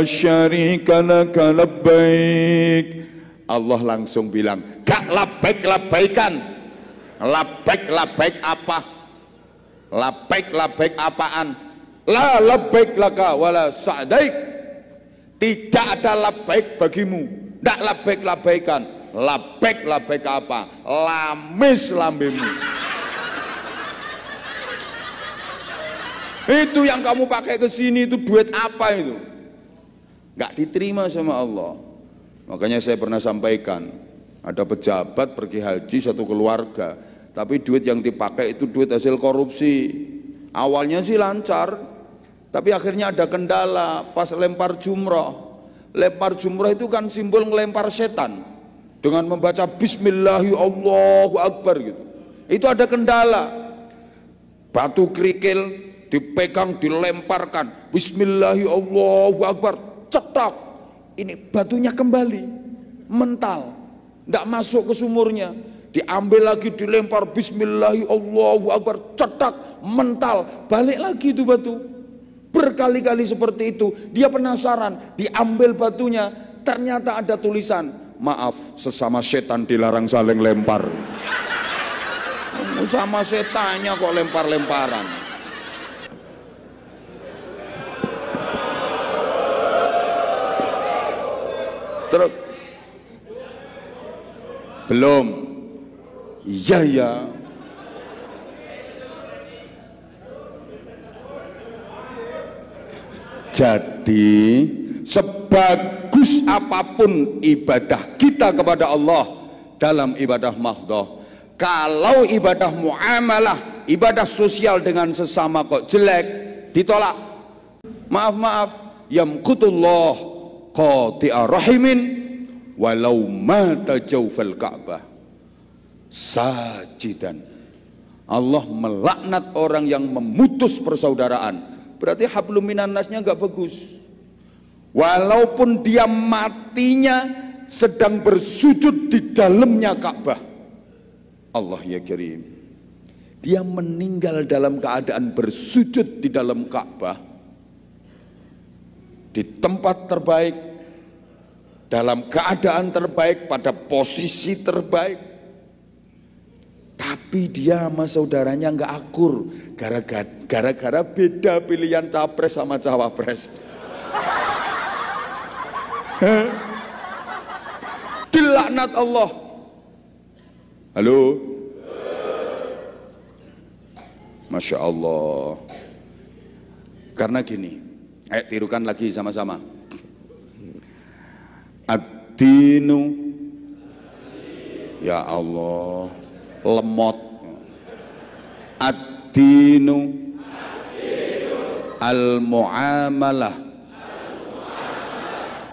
syarika laka labbaik, Allah langsung bilang, gak labbaik-labbaikan. Labbaik apa? Labbaik apaan? La labbaik laka wala sa'daik. Tidak ada labbaik bagimu, tidak labbaik-labbaikan. Labbaik apa? Lamis lambemu. Itu yang kamu pakai ke sini itu duit apa itu? Nggak diterima sama Allah. Makanya saya pernah sampaikan, ada pejabat pergi haji satu keluarga, tapi duit yang dipakai itu duit hasil korupsi. Awalnya sih lancar, tapi akhirnya ada kendala pas lempar jumroh. Lempar jumroh itu kan simbol ngelempar setan. Dengan membaca Bismillahirrahmanirrahim Allahu Akbar gitu. Itu ada kendala. Batu kerikil dipegang, dilemparkan. Bismillahirrahmanirrahim Allahu Akbar. Cetak. Ini batunya kembali. Mental. Tidak masuk ke sumurnya. Diambil lagi, dilempar. Bismillahirrahmanirrahim Allahu Akbar. Cetak. Mental. Balik lagi itu batu. Berkali-kali seperti itu. Dia penasaran. Diambil batunya. Ternyata ada tulisan. Maaf, sesama setan dilarang saling lempar. Sama setannya kok lempar-lemparan. Terus belum. Iya. Jadi sebagus apapun ibadah kita kepada Allah dalam ibadah mahdhah, kalau ibadah muamalah, ibadah sosial dengan sesama kok jelek, ditolak. Maaf, yamqutullah qati'a rahimin walau mata jawfal Ka'bah sajidan. Allah melaknat orang yang memutus persaudaraan. Berarti hablum minan nasnya enggak bagus. Walaupun dia matinya sedang bersujud di dalamnya Ka'bah. Allah ya Karim. Dia meninggal dalam keadaan bersujud di dalam Ka'bah. Di tempat terbaik. Dalam keadaan terbaik, pada posisi terbaik. Tapi dia sama saudaranya nggak akur. Gara-gara beda pilihan capres sama cawapres. Dilaknat Allah. Halo. Masya Allah. Karena gini, ayo tirukan lagi sama-sama. Ad-dinu, ya Allah, lemot. Ad-dinu Al-muamalah.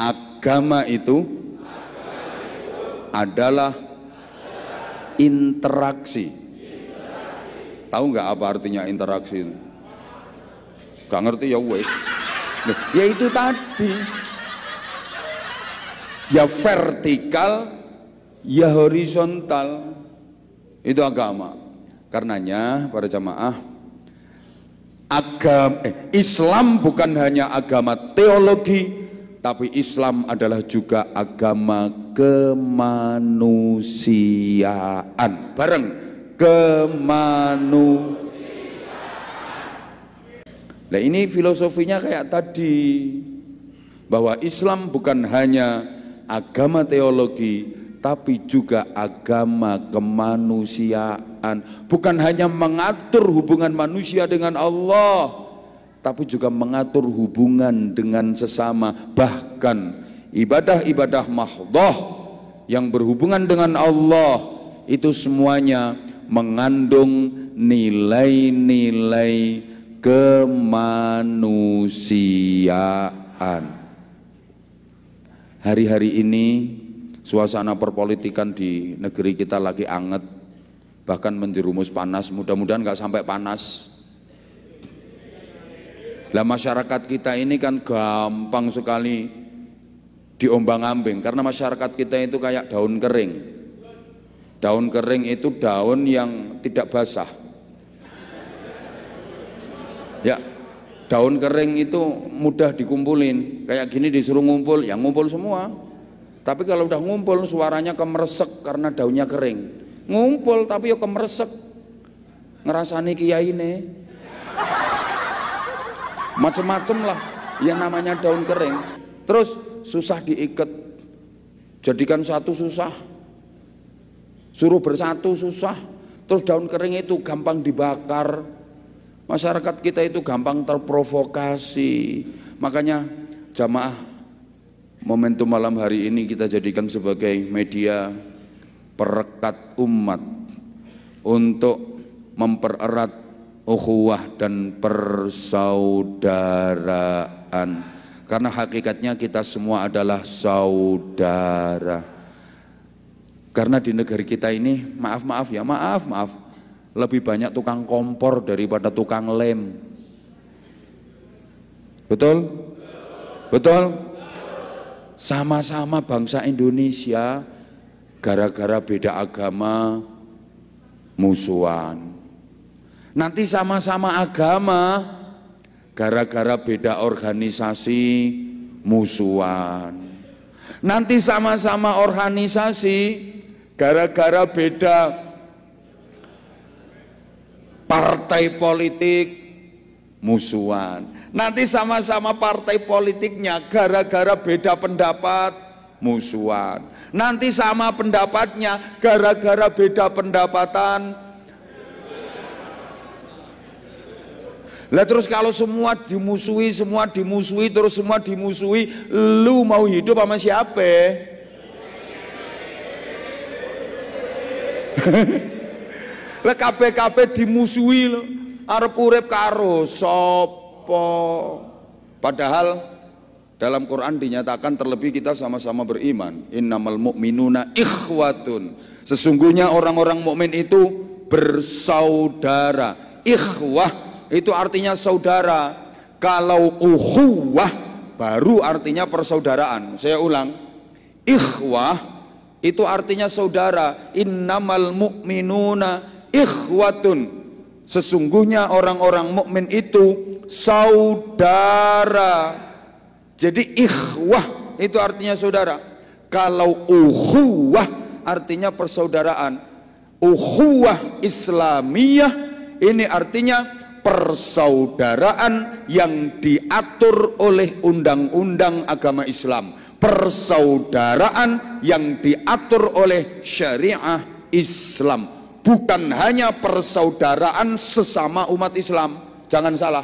Agama itu adalah interaksi. Tahu nggak apa artinya interaksi? Gak ngerti ya wes. Ya itu tadi. Ya vertikal, ya horizontal. Itu agama. Karenanya para jamaah, Islam bukan hanya agama teologi, tapi Islam adalah juga agama kemanusiaan. Bareng, kemanusiaan. Nah ini filosofinya kayak tadi, bahwa Islam bukan hanya agama teologi, tapi juga agama kemanusiaan. Bukan hanya mengatur hubungan manusia dengan Allah, tapi juga mengatur hubungan dengan sesama. Bahkan ibadah-ibadah mahdhah yang berhubungan dengan Allah itu semuanya mengandung nilai-nilai kemanusiaan. Hari-hari ini suasana perpolitikan di negeri kita lagi anget, bahkan menjerumus panas. Mudah-mudahan nggak sampai panas. Lah masyarakat kita ini kan gampang sekali diombang-ambing, karena masyarakat kita itu kayak daun kering. Daun kering itu daun yang tidak basah. Ya, daun kering itu mudah dikumpulin. Kayak gini disuruh ngumpul, ya ngumpul semua. Tapi kalau udah ngumpul suaranya kemeresek karena daunnya kering. Ngumpul tapi ya kemeresek. Ngerasani kiai ini. Macem-macem lah yang namanya daun kering. Terus susah diikat. Jadikan satu susah. Suruh bersatu susah. Terus daun kering itu gampang dibakar. Masyarakat kita itu gampang terprovokasi. Makanya jamaah, momentum malam hari ini kita jadikan sebagai media perekat umat untuk mempererat ukhuwah dan persaudaraan. Karena hakikatnya kita semua adalah saudara. Karena di negeri kita ini, maaf, lebih banyak tukang kompor daripada tukang lem. Betul? Betul? Sama-sama bangsa Indonesia, gara-gara beda agama musuhan. Nanti sama-sama agama, gara-gara beda organisasi musuhan. Nanti sama-sama organisasi, gara-gara beda partai politik musuhan. Nanti sama-sama partai politiknya gara-gara beda pendapat musuhan. Nanti sama pendapatnya gara-gara beda pendapatan. Lah terus kalau semua dimusuhi, terus semua dimusuhi, lu mau hidup sama siapa? Lah kabeh-kabeh dimusuhi lho, arep urip karo sapa? Padahal dalam Quran dinyatakan terlebih kita sama-sama beriman. Innamal mu'minuna ikhwatun. Sesungguhnya orang-orang mukmin itu bersaudara. Ikhwah itu artinya saudara. Kalau ukhuwah baru artinya persaudaraan. Saya ulang. Ikhwah itu artinya saudara. Innamal mu'minuna ikhwatun. Sesungguhnya orang-orang mukmin itu saudara. Jadi ikhwah itu artinya saudara. Kalau ukhuwah artinya persaudaraan. Ukhuwah Islamiyah ini artinya persaudaraan yang diatur oleh undang-undang agama Islam. Persaudaraan yang diatur oleh syariah Islam. Bukan hanya persaudaraan sesama umat Islam. Jangan salah.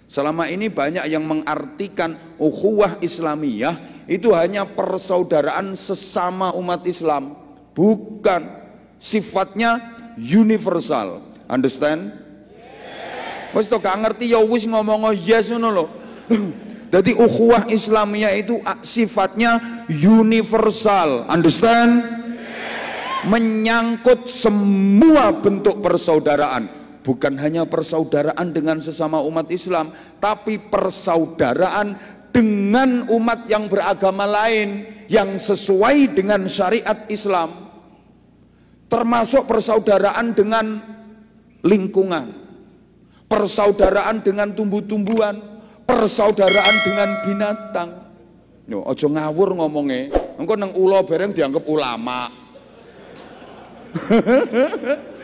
Selama ini banyak yang mengartikan ukhuwah Islamiyah itu hanya persaudaraan sesama umat Islam. Bukan. Sifatnya universal. Understand? Wis to gak ngerti ya wis ngomong yes ngono lho. Jadi ukhuwah Islamiyah itu sifatnya universal, understand? Menyangkut semua bentuk persaudaraan, bukan hanya persaudaraan dengan sesama umat Islam, tapi persaudaraan dengan umat yang beragama lain yang sesuai dengan syariat Islam, termasuk persaudaraan dengan lingkungan, persaudaraan dengan tumbuh-tumbuhan, persaudaraan dengan binatang. Yo aja ngawur ngomongnya, engko nang ula bareng dianggap ulama.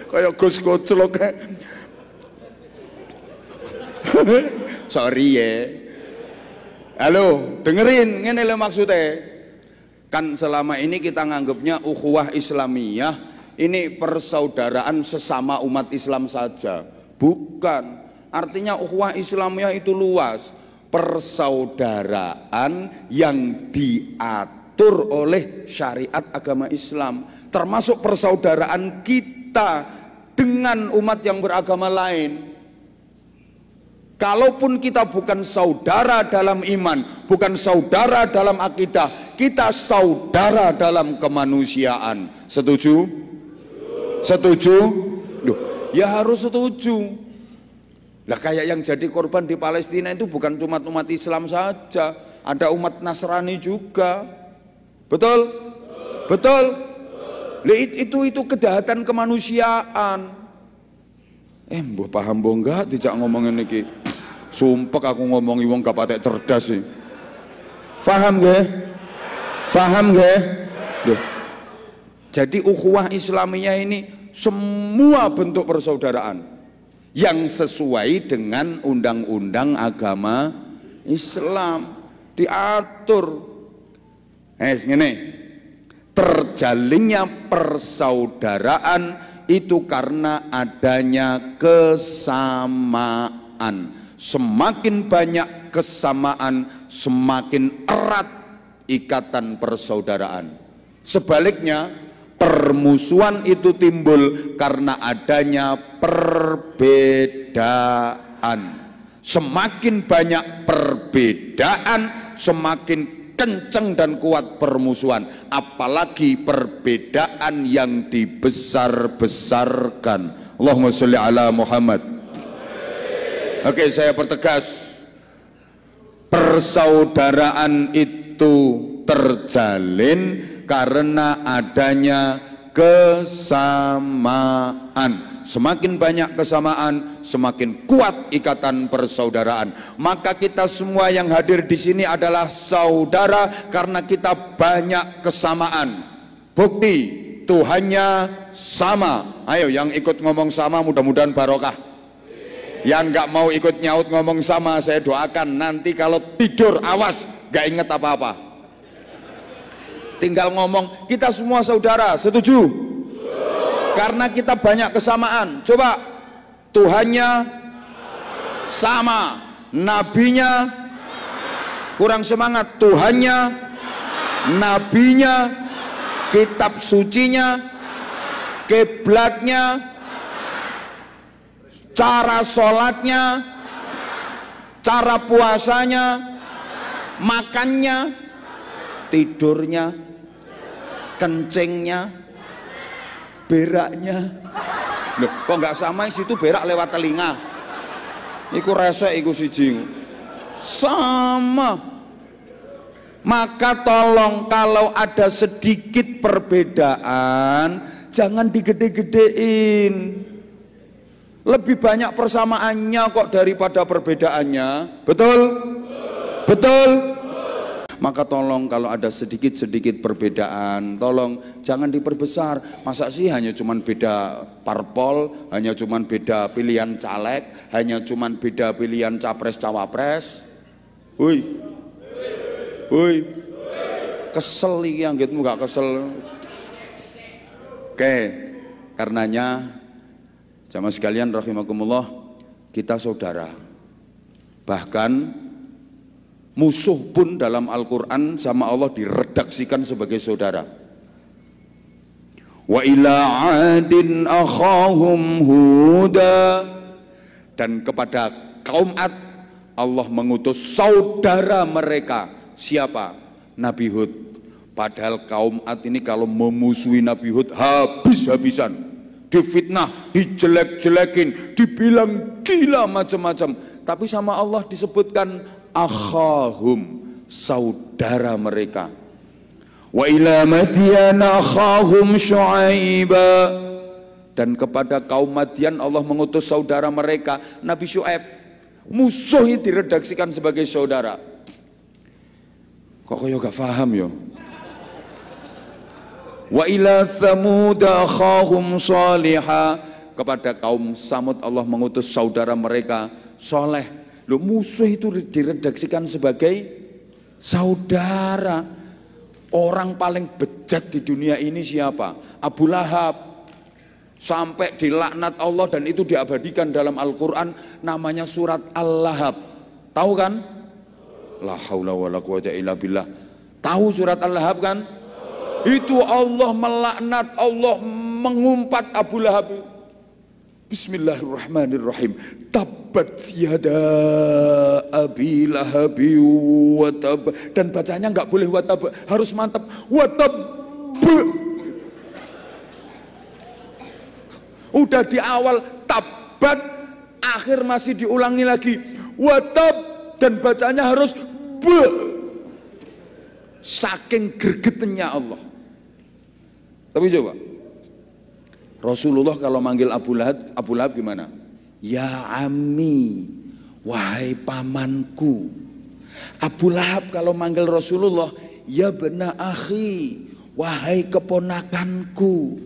Kayak Gus Koclok. Sorry ya. Halo, dengerin ngene lho maksudnya. Kan selama ini kita nganggapnya ukhuwah Islamiyah ini persaudaraan sesama umat Islam saja. Bukan. Artinya ukhuwah Islamiyah itu luas. Persaudaraan yang diatur oleh syariat agama Islam, termasuk persaudaraan kita dengan umat yang beragama lain. Kalaupun kita bukan saudara dalam iman, bukan saudara dalam akidah, kita saudara dalam kemanusiaan. Setuju? Setuju? Duh, ya harus setuju. Lah kayak yang jadi korban di Palestina itu bukan cuma umat Islam saja, ada umat Nasrani juga. Betul? Betul? Itu kejahatan kemanusiaan. Mbah paham mbah enggak dijak ngomongin iki. Sumpek aku ngomongi wong gak patek cerdas sih. Paham nggih? Paham nggih? Loh. Jadi ukhuwah Islamiyah ini semua bentuk persaudaraan yang sesuai dengan undang-undang agama Islam diatur. Ngene. Terjalinnya persaudaraan itu karena adanya kesamaan. Semakin banyak kesamaan, semakin erat ikatan persaudaraan. Sebaliknya, permusuhan itu timbul karena adanya perbedaan. Semakin banyak perbedaan, semakin kenceng dan kuat permusuhan, apalagi perbedaan yang dibesar-besarkan. Allahumma sholli ala Muhammad. Oke, saya pertegas, persaudaraan itu terjalin karena adanya kesamaan. Semakin banyak kesamaan, semakin kuat ikatan persaudaraan. Maka kita semua yang hadir di sini adalah saudara karena kita banyak kesamaan. Bukti Tuhannya sama. Ayo yang ikut ngomong sama mudah-mudahan barokah. Yang nggak mau ikut nyaut ngomong sama, saya doakan nanti kalau tidur awas nggak inget apa-apa. Tinggal ngomong kita semua saudara. Setuju? Karena kita banyak kesamaan. Coba, Tuhannya sama, nabinya kurang semangat. Tuhannya, nabinya, kitab sucinya, kiblatnya, cara sholatnya, cara puasanya, makannya, tidurnya, kencingnya, beraknya. Loh, kok nggak sama? Situ berak lewat telinga. Iku resek, iku siji. Sama. Maka tolong kalau ada sedikit perbedaan, jangan digede-gedein. Lebih banyak persamaannya kok daripada perbedaannya. Betul? Betul? Maka tolong kalau ada sedikit-sedikit perbedaan, tolong jangan diperbesar. Masa sih hanya cuman beda parpol, hanya cuman beda pilihan caleg, hanya cuman beda pilihan capres-cawapres. Hui. Hui. Kesel iki anggitmu gak kesel. Oke, karenanya jamaah sekalian rahimakumullah, kita saudara. Bahkan musuh pun dalam Al-Quran sama Allah diredaksikan sebagai saudara. Wa ila adin akhahum huda Dan kepada kaum Ad Allah mengutus saudara mereka. Siapa? Nabi Hud. Padahal kaum Ad ini kalau memusuhi Nabi Hud habis-habisan, difitnah, dijelek-jelekin, dibilang gila macam-macam. Tapi sama Allah disebutkan akhahum, saudara mereka. Wa ila Madyan akhahum Syuaiba, dan kepada kaum Madian Allah mengutus saudara mereka Nabi Syuaib. Musuhnya diredaksikan sebagai saudara. Kok kaya gak paham ya? Wa ila Thamud akhahum Salihah, kepada kaum Samud Allah mengutus saudara mereka Soleh. Loh, musuh itu diredaksikan sebagai saudara. Orang paling bejat di dunia ini siapa? Abu Lahab. Sampai dilaknat Allah dan itu diabadikan dalam Al-Quran, namanya surat Al-Lahab. Tahu kan? La haula wala quwwata illa billah. Tahu surat Al-Lahab kan? Itu Allah melaknat, Allah mengumpat Abu Lahab. Bismillahirrahmanirrahim. Tabbat yada abi lahabi wa tab. Dan bacanya nggak boleh watab, harus mantap. Watab. Udah di awal tabat, akhir masih diulangi lagi watab, dan bacanya harus be. Saking gregetennya Allah. Tapi coba Rasulullah kalau manggil Abu Lahab gimana? Ya ammi, wahai pamanku. Abu Lahab kalau manggil Rasulullah, ya bena akhi, wahai keponakanku.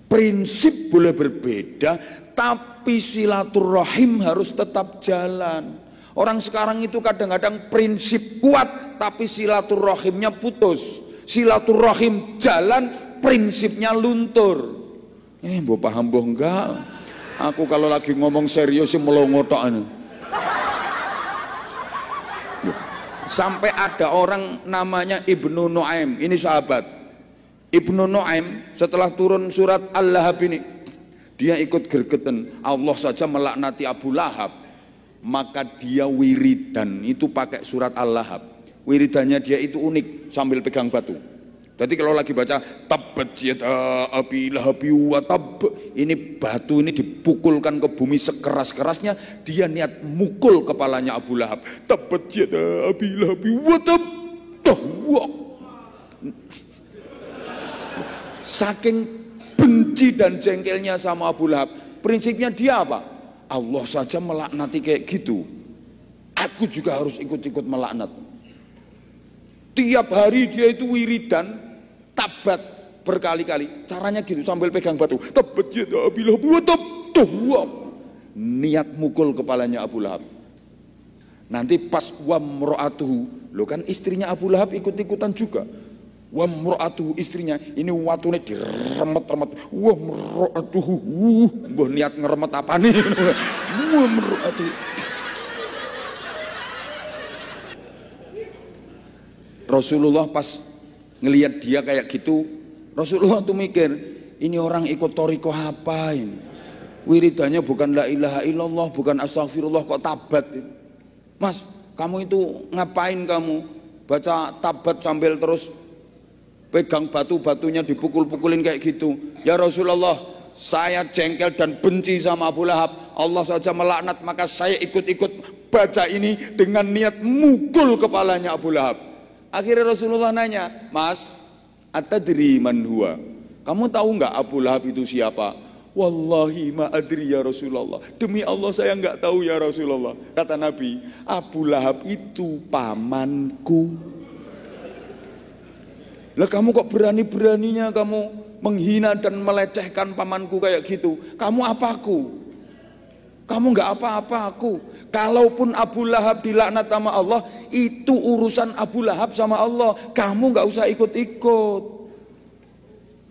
Prinsip boleh berbeda, tapi silaturahim harus tetap jalan. Orang sekarang itu kadang-kadang prinsip kuat, tapi silaturahimnya putus. Silaturahim jalan, prinsipnya luntur. Mbok paham mbok enggak? Aku kalau lagi ngomong serius sih melongo tok ini. Sampai ada orang namanya Ibnu Nuaim, ini sahabat. Ibnu Nuaim setelah turun surat Al-Lahab ini, dia ikut gergeten. Allah saja melaknati Abu Lahab, maka dia wiridan itu pakai surat Al-Lahab. Wiridannya dia itu unik, sambil pegang batu. Jadi kalau lagi baca tabbat yada abi lahabi wa tab, ini batu ini dipukulkan ke bumi sekeras-kerasnya, dia niat mukul kepalanya Abu Lahab. Tabbat yada abi lahabi wa tab. Saking benci dan jengkelnya sama Abu Lahab, prinsipnya dia apa? Allah saja melaknati kayak gitu, aku juga harus ikut-ikut melaknat. Tiap hari dia itu wiridan tabat berkali-kali, caranya gitu sambil pegang batu. Tabat yada abi lahab wa tab. Niat mukul kepalanya Abu Lahab. Nanti pas wa mro'atuhu, lo kan istrinya Abu Lahab ikut-ikutan juga. Wa mro'atuhu, istrinya ini watune diremet-remet. Wa mro'atuhu, mbah niat ngeremet apa nih? Wa mro'atuhu. Rasulullah pas ngelihat dia kayak gitu, Rasulullah tuh mikir, ini orang ikut toriko apa ini? Wiridannya bukan la ilaha illallah, bukan astagfirullah, kok tabat? Mas, kamu itu ngapain kamu? Baca tabat sambil terus pegang batu-batunya dipukul-pukulin kayak gitu. Ya Rasulullah, saya jengkel dan benci sama Abu Lahab. Allah saja melaknat, maka saya ikut-ikut baca ini dengan niat mukul kepalanya Abu Lahab. Akhirnya Rasulullah nanya, Mas, atadri man huwa? Kamu tahu nggak Abu Lahab itu siapa? Wallahi ma adri ya Rasulullah. Demi Allah saya nggak tahu ya Rasulullah. Kata Nabi, Abu Lahab itu pamanku. Lah kamu kok berani-beraninya kamu menghina dan melecehkan pamanku kayak gitu? Kamu apaku? Kamu nggak apa-apa aku. Kalaupun Abu Lahab dilaknat sama Allah, itu urusan Abu Lahab sama Allah. Kamu nggak usah ikut-ikut.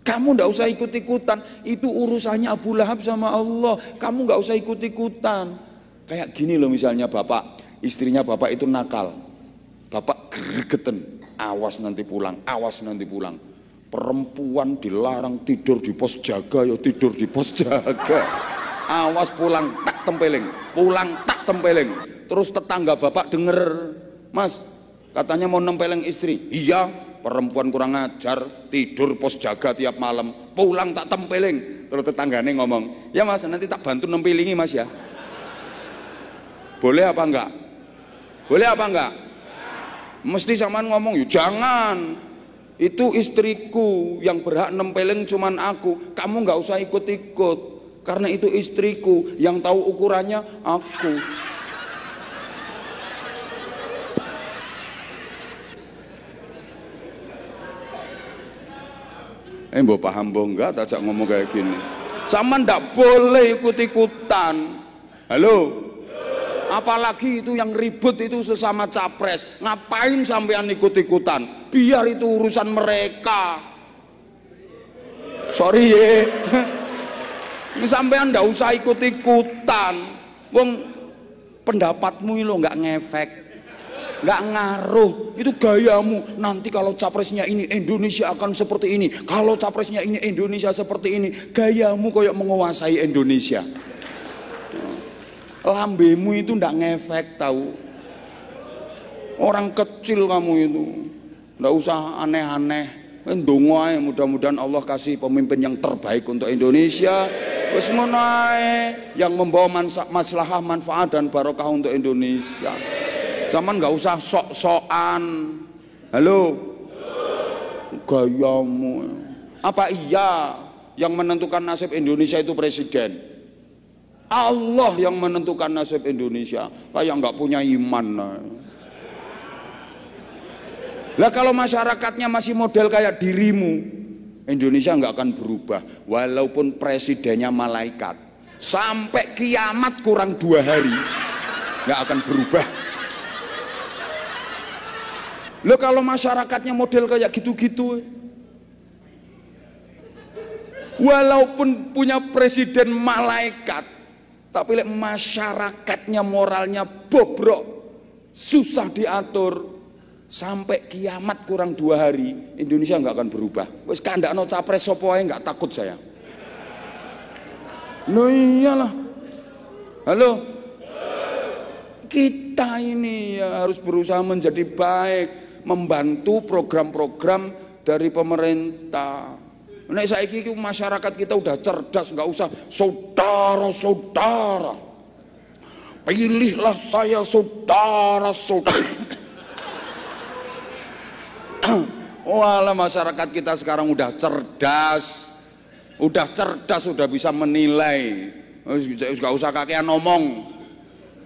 Kamu nggak usah ikut-ikutan. Itu urusannya Abu Lahab sama Allah. Kamu nggak usah ikut-ikutan. Kayak gini loh misalnya bapak, istrinya bapak itu nakal. Bapak gregeten, awas nanti pulang, awas nanti pulang. Perempuan dilarang tidur di pos jaga, ya tidur di pos jaga. Awas pulang, tak tempeling, pulang tak tempeling. Terus tetangga bapak denger, Mas, katanya mau nempeleng istri. Iya, perempuan kurang ajar, tidur pos jaga tiap malam, pulang tak tempeling. Terus tetangganya ngomong, ya Mas, nanti tak bantu nempelingi Mas ya. Boleh apa enggak? Boleh apa enggak? Mesti sampean ngomong, yuk jangan. Itu istriku, yang berhak nempeleng cuman aku. Kamu nggak usah ikut-ikut, karena itu istriku, yang tahu ukurannya aku. Mbok paham mbok enggak tajak ngomong kayak gini. Sama ndak boleh ikut-ikutan. Halo? Apalagi itu yang ribut itu sesama capres. Ngapain sampean ikut-ikutan? Biar itu urusan mereka. Sorry ya. Sampean ndak usah ikut-ikutan. Wong pendapatmu lo nggak ngefek, nggak ngaruh. Itu gayamu. Nanti kalau capresnya ini Indonesia akan seperti ini, kalau capresnya ini Indonesia seperti ini. Gayamu kayak menguasai Indonesia. Lambemu itu ndak ngefek tahu. Orang kecil kamu itu ndak usah aneh-aneh. Ndonga ae, mudah-mudahan Allah kasih pemimpin yang terbaik untuk Indonesia. Wis ngono ae, yang membawa maslahah, manfaat dan barokah untuk Indonesia. Zaman nggak usah sok-sokan. Halo? Gayamu. Apa iya yang menentukan nasib Indonesia itu presiden? Allah yang menentukan nasib Indonesia. Kayak nggak punya iman. Lah kalau masyarakatnya masih model kayak dirimu, Indonesia nggak akan berubah. Walaupun presidennya malaikat, sampai kiamat kurang 2 hari nggak akan berubah. Lo kalau masyarakatnya model kayak gitu-gitu, walaupun punya presiden malaikat, tapi masyarakatnya moralnya bobrok, susah diatur, sampai kiamat kurang 2 hari, Indonesia nggak akan berubah. Wes kandakno capres sopo ae nggak takut saya. Loh iyalah. Halo. Kita ini ya harus berusaha menjadi baik, membantu program-program dari pemerintah. Nek saiki iki masyarakat kita udah cerdas, nggak usah saudara-saudara. Pilihlah saya saudara-saudara. Walah masyarakat kita sekarang udah cerdas, udah bisa menilai. Nggak usah kakean ngomong.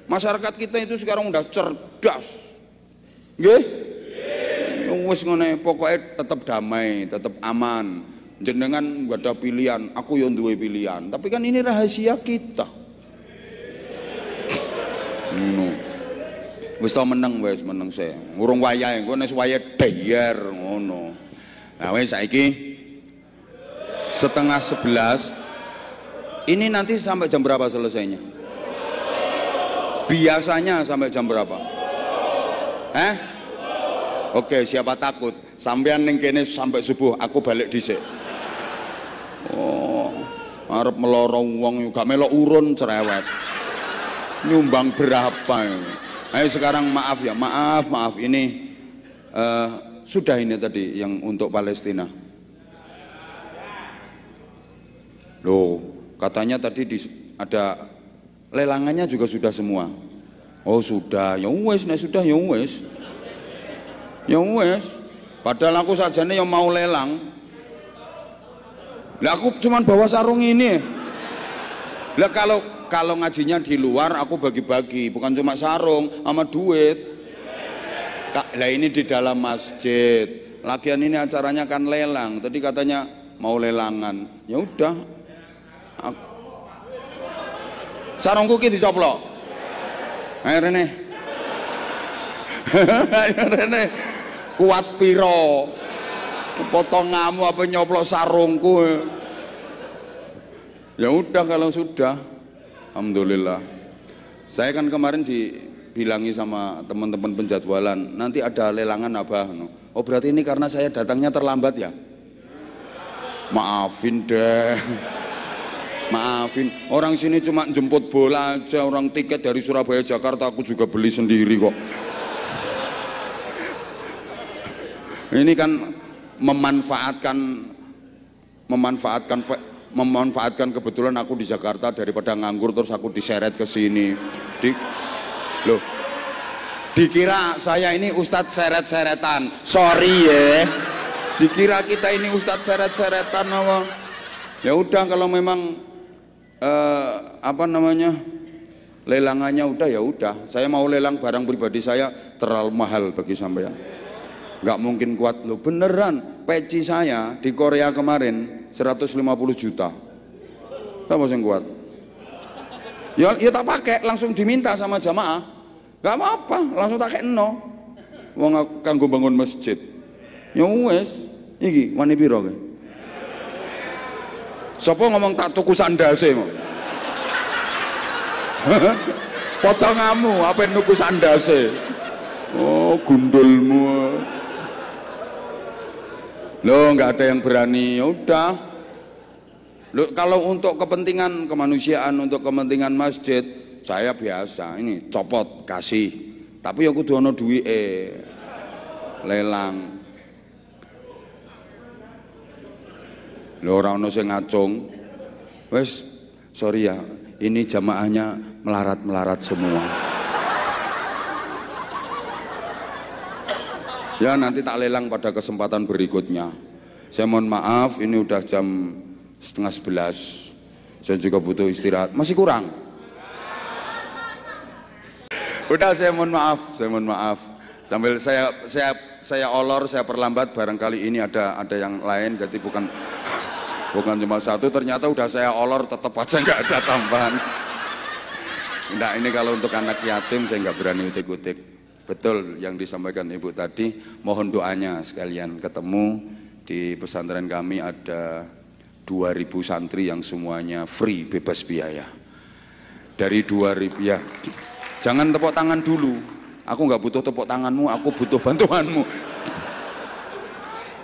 Masyarakat kita itu sekarang udah cerdas. Nggih? Wis ngene, pokoknya tetap damai, tetap aman. Jenengan nggak ada pilihan, aku yang duwe pilihan. Tapi kan ini rahasia kita. Wis tau meneng saya. Ngurung wayahe, engko nek wayahe dayar ngono. Nah wis saiki 10:30. Ini nanti sampai jam berapa selesainya? Biasanya sampai jam berapa? Oke, siapa takut? Sampean ning kene sampai subuh, aku balik dhisik. Oh, arep meloro wong gak melok urun cerewet. Nyumbang berapa ini? Ayo sekarang maaf ya, maaf ini sudah ini tadi yang untuk Palestina. Loh, katanya tadi ada lelangannya juga sudah semua. Oh sudah, ya wes, nah sudah ya wes. Ya wes. Padahal aku sajane yang mau lelang. Lah aku cuman bawa sarung ini. Lah kalau ngajinya di luar aku bagi-bagi, bukan cuma sarung sama duit. Lah ini di dalam masjid. Lagian ini acaranya kan lelang. Tadi katanya mau lelangan. Ya udah. Sarungku ki dicoplok. Ayo Rene. Ayo Rene. Kuat piro? Potonganmu apa nyoplok sarungku? Ya udah kalau sudah. Alhamdulillah. Saya kan kemarin dibilangi sama teman-teman penjadwalan, nanti ada lelangan Abah. Oh berarti ini karena saya datangnya terlambat ya? Maafin deh. Maafin, orang sini cuma jemput bola aja, orang tiket dari Surabaya Jakarta aku juga beli sendiri kok. Ini kan memanfaatkan kebetulan aku di Jakarta, daripada nganggur terus aku diseret ke sini. Loh, dikira saya ini Ustadz seret-seretan. Sorry ya, dikira kita ini Ustadz seret-seretan apa? Ya udah, kalau memang apa namanya, lelangannya udah, ya udah. Saya mau lelang barang pribadi saya terlalu mahal bagi sampean, nggak mungkin kuat. Lo beneran, peci saya di Korea kemarin 150 juta. Siapa yang kuat? Ya tak pakai, langsung diminta sama jamaah. Nggak apa-apa, langsung tak kayak no. Wong kanggo bangun masjid. Ya wes, iki wani piro ke? Sopo ngomong tak tuku sandase mau? Potonganmu apa nuku sandase? Oh, gundulmu. Loh, nggak ada yang berani. Ya udah. Loh, kalau untuk kepentingan kemanusiaan, untuk kepentingan masjid, saya biasa. Ini copot kasih. Tapi ya kudu ono duwike. Lelang. Lho, ora ono sing ngacung. Wes, sorry ya, ini jamaahnya melarat-melarat semua. Ya nanti tak lelang pada kesempatan berikutnya. Saya mohon maaf, ini udah jam 10:30. Saya juga butuh istirahat. Masih kurang? Udah, saya mohon maaf. Sambil saya olor, saya perlambat, barangkali ini ada yang lain, jadi bukan cuma satu. Ternyata udah saya olor tetap aja nggak ada tambahan. Nah, ini kalau untuk anak yatim saya nggak berani utik-utik. Betul yang disampaikan ibu tadi, mohon doanya sekalian. Ketemu di pesantren kami ada 2000 santri yang semuanya free, bebas biaya. Dari 2000 ya, jangan tepuk tangan dulu, aku nggak butuh tepuk tanganmu, aku butuh bantuanmu.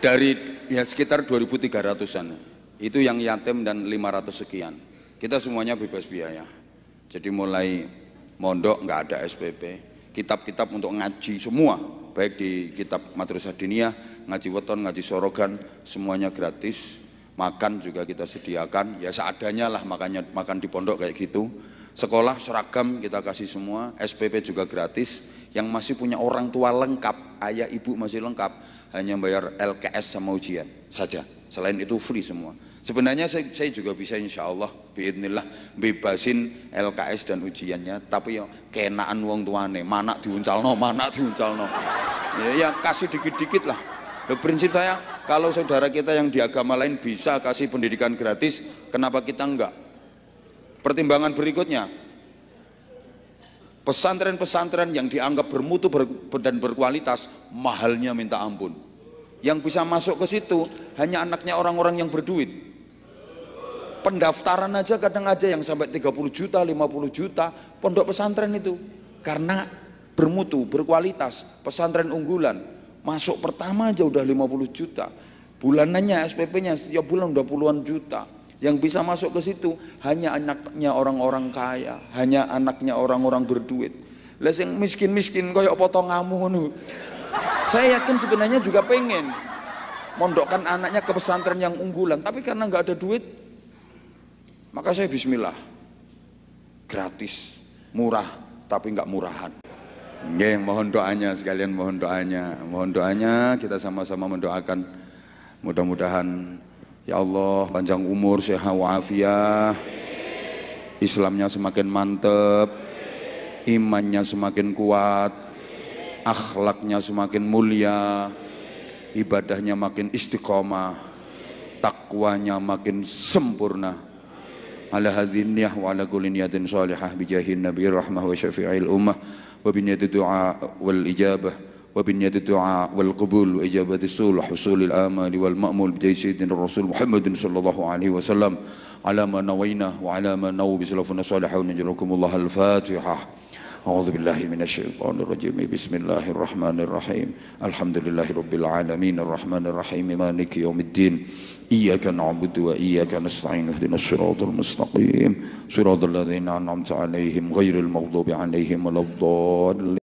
Dari ya sekitar 2300-an itu yang yatim dan 500 sekian. Kita semuanya bebas biaya. Jadi mulai mondok nggak ada SPP, kitab-kitab untuk ngaji semua, baik di kitab Madrasah Diniyah, ngaji weton, ngaji sorogan, semuanya gratis. Makan juga kita sediakan, ya seadanya lah, makanya makan di pondok kayak gitu. Sekolah seragam kita kasih semua, SPP juga gratis. Yang masih punya orang tua lengkap, ayah ibu masih lengkap, hanya bayar LKS sama ujian saja. Selain itu free semua. Sebenarnya saya juga bisa insya Allah biidznillah bebasin LKS dan ujiannya, tapi ya kenaan wong tuane, mana diuncalno. Ya kasih dikit-dikit lah. Prinsip saya, kalau saudara kita yang di agama lain bisa kasih pendidikan gratis, kenapa kita enggak? Pertimbangan berikutnya, pesantren-pesantren yang dianggap bermutu dan berkualitas, mahalnya minta ampun. Yang bisa masuk ke situ hanya anaknya orang-orang yang berduit. Pendaftaran aja kadang aja yang sampai 30 juta, 50 juta, pondok pesantren itu. Karena bermutu, berkualitas, pesantren unggulan. Masuk pertama aja udah 50 juta. Bulanannya SPP-nya setiap bulan udah puluhan juta. Yang bisa masuk ke situ hanya anaknya orang-orang kaya, hanya anaknya orang-orang berduit. Lah sing miskin-miskin koyok potonganmu ngono. Saya yakin sebenarnya juga pengen mondokkan anaknya ke pesantren yang unggulan, tapi karena nggak ada duit, maka saya bismillah, gratis, murah, tapi nggak murahan. Nggih, mohon doanya sekalian, mohon doanya, kita sama-sama mendoakan, mudah-mudahan ya Allah panjang umur, sehat walafiat, Islamnya semakin mantep, imannya semakin kuat, akhlaknya semakin mulia, ibadahnya makin istiqomah, takwanya makin sempurna. Ala hadhin niyah wa ala kulli niyatin salihah bijahin nabiyir rahmah wa syafi'il ummah wa binyati du'a wal ijabah wa binyati du'a wal qubul wa ijabati sulh husulil amali wal ma'mul bijahi sayyidina rasul Muhammadin sallallahu alaihi wasallam ala ma nawaina wa ala ma nawu bisalafuna salihun. Jazakumullah al-fatihah. أعوذ بالله من الشيطان الرجيم بسم الله الرحمن الرحيم الحمد لله رب العالمين الرحمن الرحيم مالك يوم الدين إياك نعبد وإياك نستعين اهدنا الصراط المستقيم صراط الذين أنعمت عليهم غير المغضوب عليهم ولا الضالين